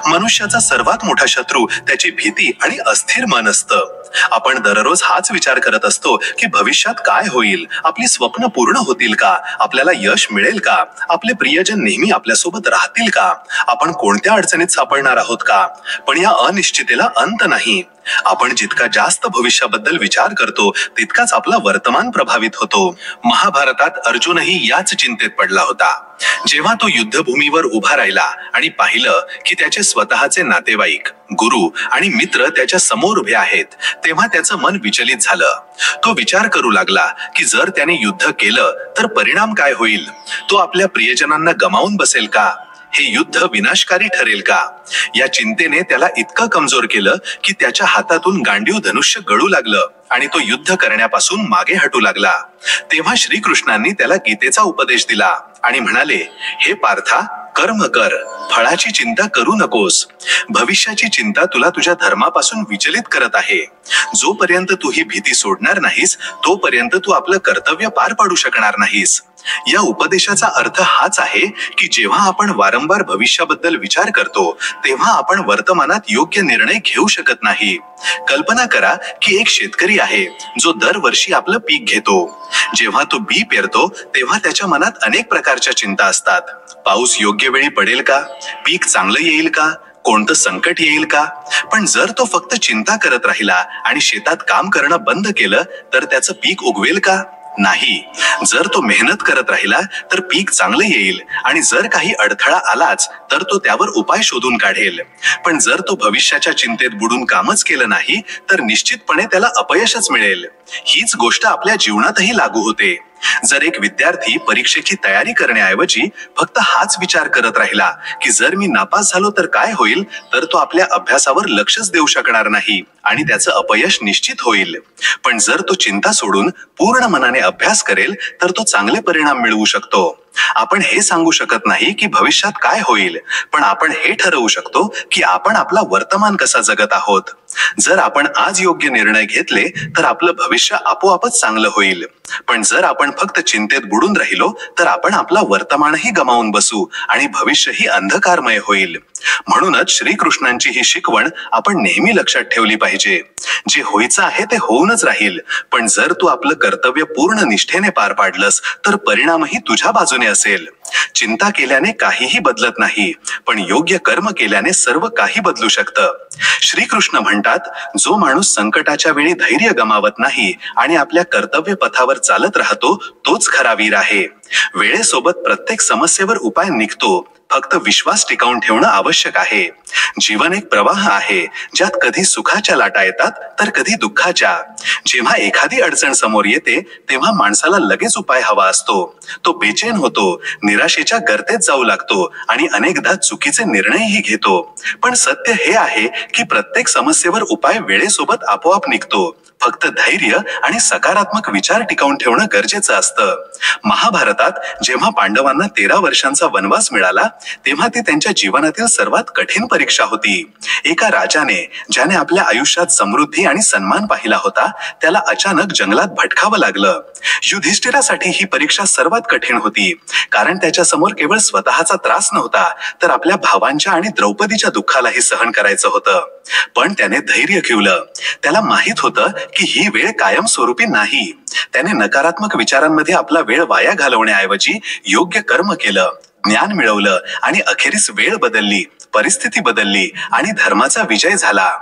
S2: मनुष्याचा सर्वात मोठा शत्रू त्याची भीती आणि अस्थिर मन असतं. आपण दररोज हाच विचार करत असतो की भविष्यात काय होईल, आपली स्वप्न पूर्ण होतील का, आपल्याला यश मिळेल का, आपले प्रियजन नेहमी आपल्यासोबत राहतील का, आपण कोणत्या अडचणीत सापडणार आहोत का. पण या अनिश्चिततेला अंत नाही. आपण जितका जास्त भविष्याबद्दल विचार करतो तितकाच आपला वर्तमान प्रभावित होतो. महाभारतात अर्जुनही याच चिंतेत पडला होता. जेव्हा तो युद्धभूमीवर उभा राहिला आणि पाहिलं की त्याचे स्वतःचे नातेवाईक, गुरु आणि मित्र त्याच्या समोर उभे आहेत, तेव्हा त्याचं मन विचलित झालं. तो विचार करू लागला की जर त्याने युद्ध केलं तर परिणाम काय होईल. तो आपल्या प्रियजनांना गमावून बसेल का, हे युद्ध विनाशकारी ठरेल का. या चिंतेने त्याला इतकं कमजोर केलं की त्याच्या हातातून गांडीव धनुष्य गळू लागलं आणि तो युद्ध करण्यापासून मागे हटू लागला. तेव्हा श्रीकृष्णांनी त्याला गीतेचा उपदेश दिला आणि म्हणाले, हे पार्था, कर्म कर, फळाची चिंता करू नकोस. भविष्याची चिंता तुला तुझ्या धर्मापासून विचलित करत आहे. जोपर्यंत तू ही भीती सोडणार नाहीस तोपर्यंत तू आपलं कर्तव्य पार पाडू शकणार नाहीस. या उपदेशाचा अर्थ हाच आहे की जेव्हा आपण वारंवार भविष्याबद्दल विचार करतो तेव्हा आपण वर्तमानात योग्य निर्णय घेऊ शकत नाही. कल्पना करा की एक शेतकरी आहे जो दरवर्षी आपलं पीक घेतो. जेव्हा तो बी पेरतो तेव्हा त्याच्या मनात अनेक प्रकारच्या चिंता असतात. पाऊस योग्य वेळी पडेल का, पीक चांगलं येईल का, कोणतं संकट येईल का. पण जर तो फक्त चिंता करत राहिला आणि शेतात काम करणं बंद केलं तर त्याचं पीक उगवेल का, नाही. जर तो मेहनत करत राहिला तर पीक चांगलं येईल आणि जर काही अडथळा आलाच तर तो त्यावर उपाय शोधून काढेल. पण जर तो भविष्याच्या चिंतेत बुडून कामच केलं नाही तर निश्चितपणे त्याला अपयशच मिळेल. हीच गोष्ट आपल्या जीवनातही लागू होते. जर एक विद्यार्थी परीक्षेची तयारी करण्याऐवजी फक्त हाच विचार करत राहिला की जर मी नापास झालो तर काय होईल, तर तो आपल्या अभ्यासावर लक्षच देऊ शकणार नाही आणि त्याचं अपयश निश्चित होईल. पण जर तो चिंता सोडून पूर्ण मनाने अभ्यास करेल तर तो चांगले परिणाम मिळवू शकतो. आपण हे सांगू शकत नाही की भविष्यात काय होईल, पण आपण हे ठरवू शकतो की आपण आपला वर्तमान कसा जगत आहोत. जर आपण आज योग्य निर्णय घेतले तर आपलं भविष्य आपोआपच चांगलं होईल. पण जर आपण फक्त चिंतेत बुडून राहिलो तर आपण आपला वर्तमानही गमावून बसू आणि भविष्यही अंधकारमय होईल. म्हणूनच श्रीकृष्णांची ही शिकवण आपण नेहमी लक्षात ठेवली पाहिजे. जे व्हायचं आहे ते होऊनच राहील, पण जर तू आपलं कर्तव्य पूर्ण निष्ठेने पार पाडलंस तर परिणामही तुझ्या बाजूने असेल. चिंता केल्याने काहीही बदलत नाही, पण योग्य कर्म केल्याने सर्व काही बदलू शकतं. श्रीकृष्ण म्हणतात, जो माणूस संकटाच्या वेळी धैर्य गमावत नाही आणि आपल्या कर्तव्य पथावर चालत राहतो तोच खरा वीर आहे. वेळेसोबत प्रत्येक समस्येवर उपाय निघतो, फक्त विश्वास टिकवून ठेवणं आवश्यक आहे. जीवन एक प्रवाह आहे, ज्यात कधी सुखाच्या लाटा येतात तर कधी दुःखाच्या. जेव्हा एखादी अडचण समोर येते तेव्हा माणसाला लगेच उपाय हवा असतो. तो बेचैन होतो, निराशेच्या गर्तेत जाऊ लागतो आणि अनेकदा चुकीचे निर्णयही घेतो. पण सत्य हे आहे की प्रत्येक समस्येवर उपाय वेळेसोबत आपोआप निघतो. फक्त धैर्य आणि सकारात्मक विचार टिकवून ठेवणं गरजेचं असतं. महाभारतात जेव्हा पांडवांना 13 वर्षांचा वनवास मिळाला तेव्हा ती त्यांच्या जीवनातील सर्वात कठीण परीक्षा होती. एका राजाने, ज्याने आपल्या आयुष्यात समृद्धी आणि सन्मान पाहिला होता, त्याला अचानक जंगलात भटकावं लागलं. युधिष्ठिरासाठी ही परीक्षा सर्वात कठीण होती, कारण त्याच्या समोर केवळ स्वतःचा त्रास नव्हता तर आपल्या भावांच्या आणि द्रौपदीच्या दुःखालाही सहन करायचं होतं. पण त्याने धैर्य ठेवलं. त्याला माहित होतं की ही वेळ कायमस्वरूपी नाही. त्याने नकारात्मक विचारांमध्ये आपला वेळ वाया घालवण्याऐवजी योग्य कर्म केलं, ज्ञान मिळवलं आणि अखेरीस वेळ बदलली, परिस्थिती बदलली आणि धर्माचा विजय झाला.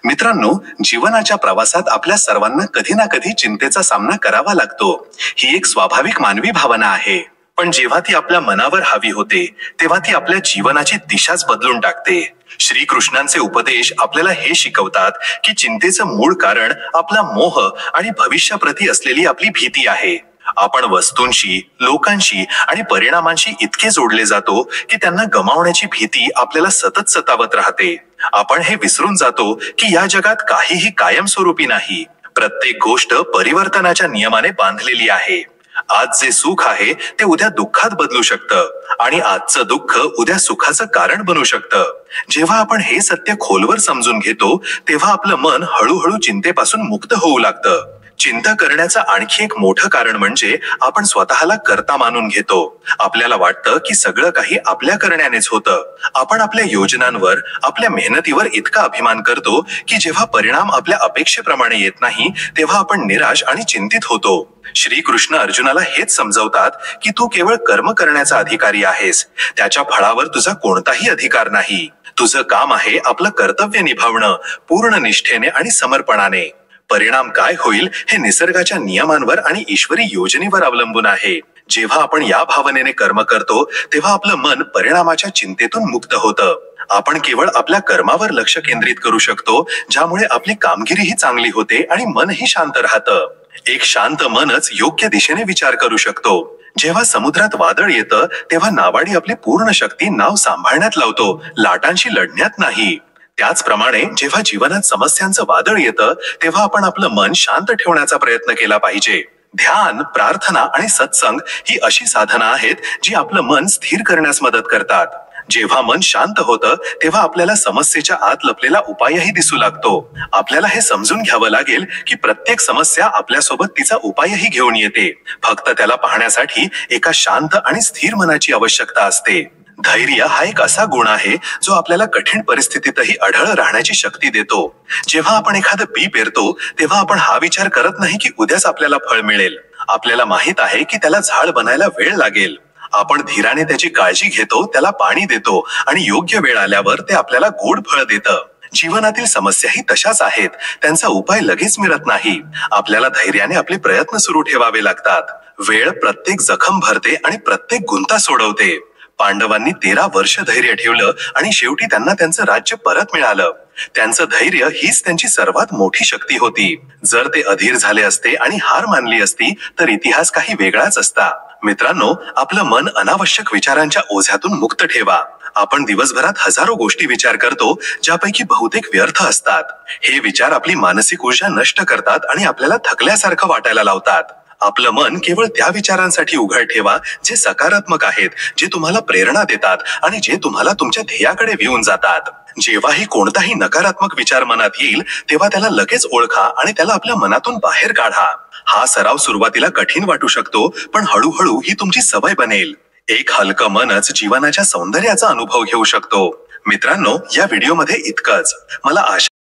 S2: मित्रांनो, जीवनाच्या प्रवासात आपल्या सर्वांना कधी ना कधी चिंतेचा सामना करावा लागतो. ही एक स्वाभाविक मानवी भावना आहे. पण जेव्हा ती आपल्या मनावर हावी होते तेव्हा ती आपल्या जीवनाची दिशाच बदलून टाकते. श्रीकृष्णांचे उपदेश आपल्याला हे शिकवतात की चिंतेचं मूळ कारण आपला मोह आणि भविष्याप्रती असलेली आपली भीती आहे. आपण वस्तूंशी, लोकांशी आणि परिणामांशी इतके जोडले जातो की त्यांना गमावण्याची भीती आपल्याला सतत सतावत राहते. आपण हे विसरून जातो की या जगात काहीही कायमस्वरूपी नाही. प्रत्येक गोष्ट परिवर्तनाच्या नियमाने बांधलेली आहे. आज जे सुख आहे ते उद्या दुःखात बदलू शकतं आणि आजचं दुःख उद्या सुखाचं कारण बनू शकतं. जेव्हा आपण हे सत्य खोलवर समजून घेतो तेव्हा आपलं मन हळूहळू चिंतेपासून मुक्त होऊ लागतं. चिंता करण्याचं आणखी एक मोठं कारण म्हणजे आपण स्वतःला कर्ता मानून घेतो. आपल्याला वाटतं की सगळं काही आपल्या करण्यानेच होतं. आपण आपल्या योजनांवर, आपल्या मेहनतीवर इतका अभिमान करतो की जेव्हा परिणाम आपल्या अपेक्षेप्रमाणे येत नाही तेव्हा आपण निराश आणि चिंतित होतो. श्रीकृष्ण अर्जुनाला हेच समजावतात की तू केवळ कर्म करण्याचा अधिकारी आहेस. त्याच्या फळावर तुझा कोणताही अधिकार नाही. तुझं काम आहे आपलं कर्तव्य निभावणं, पूर्ण निष्ठेने आणि समर्पणाने. परिणाम काय होईल हे निसर्गाच्या नियमांवर आणि ईश्वरी योजनेवर अवलंबून आहे. जेव्हा आपण या भावनेने कर्म करतो तेव्हा आपलं मन परिणामाच्या चिंतेतून मुक्त होतं. आपण केवळ आपल्या कर्मावर लक्ष केंद्रित करू शकतो, ज्यामुळे आपली कामगिरीही चांगली होते आणि मनही शांत राहतं. एक शांत मनच योग्य दिशेने विचार करू शकतो. जेव्हा समुद्रात वादळ येतं तेव्हा नावाडी आपली पूर्ण शक्ती नाव सांभाळण्यात लावतो, लाटांशी लढण्यात नाही. त्याचप्रमाणे जेव्हा जीवनात समस्यांचं वादळ येतं तेव्हा आपण आपलं मन शांत ठेवण्याचा प्रयत्न केला पाहिजे. ध्यान, प्रार्थना आणि सत्संग ही अशी साधनं आहेत जी आपलं मन स्थिर करण्यास मदत करतात. जेव्हा मन शांत होतं तेव्हा आपल्याला समस्येच्या आत लपलेला उपायही दिसू लागतो. आपल्याला हे समजून घ्यावं लागेल की प्रत्येक समस्या आपल्यासोबत तिचा उपायही घेऊन येते. फक्त त्याला पाहण्यासाठी एका शांत आणि स्थिर मनाची आवश्यकता असते. धैर्य हा एक असा गुण आहे जो आपल्याला कठीण परिस्थितीतही अढळ राहण्याची शक्ती देतो. जेव्हा आपण एखादं बी पेरतो तेव्हा आपण हा विचार करत नाही की उद्याच आपल्याला फळ मिळेल. आपल्याला माहित आहे की त्याला झाड बनायला वेळ लागेल. आपण धीराने त्याची काळजी घेतो, त्याला पाणी देतो आणि योग्य वेळ आल्यावर ते आपल्याला गोड फळ देतं. जीवनातील समस्याही तशाच आहेत. त्यांचा उपाय लगेच मिळत नाही. आपल्याला धैर्याने आपले प्रयत्न सुरू ठेवावे लागतात. वेळ प्रत्येक जखम भरते आणि प्रत्येक गुंता सोडवते. पांडवांनी 13 वर्ष धैर्य ठेवलं आणि शेवटी त्यांना त्यांचं राज्य परत मिळालं. त्यांचं धैर्य हीच त्यांची सर्वात मोठी शक्ती होती. जर ते अधीर झाले असते आणि हार मानली असती तर इतिहास काही वेगळाच असता. मित्रांनो, आपलं मन अनावश्यक विचारांच्या ओझ्यातून मुक्त ठेवा. आपण दिवसभरात हजारो गोष्टी विचार करतो ज्यापैकी बहुतेक व्यर्थ असतात. हे विचार आपली मानसिक ऊर्जा नष्ट करतात आणि आपल्याला थकल्यासारखं वाटायला लावतात. आपलं मन केवळ त्या विचारांसाठी उघड ठेवा जे सकारात्मक आहेत, जे तुम्हाला प्रेरणा देतात आणि जे तुम्हाला तुमच्या ध्येयाकडे घेऊन जातात. जेव्हाही कोणताही नकारात्मक विचार मनात येईल तेव्हा त्याला लगेच ओळखा आणि त्याला आपल्या मनातून बाहेर काढा. हा सराव सुरुवातीला कठीण वाटू शकतो, पण हळूहळू ही तुमची सवय बनेल. एक हलकं मनच जीवनाच्या सौंदर्याचा अनुभव घेऊ शकतो. मित्रांनो, या व्हिडिओमध्ये इतकंच. मला आशा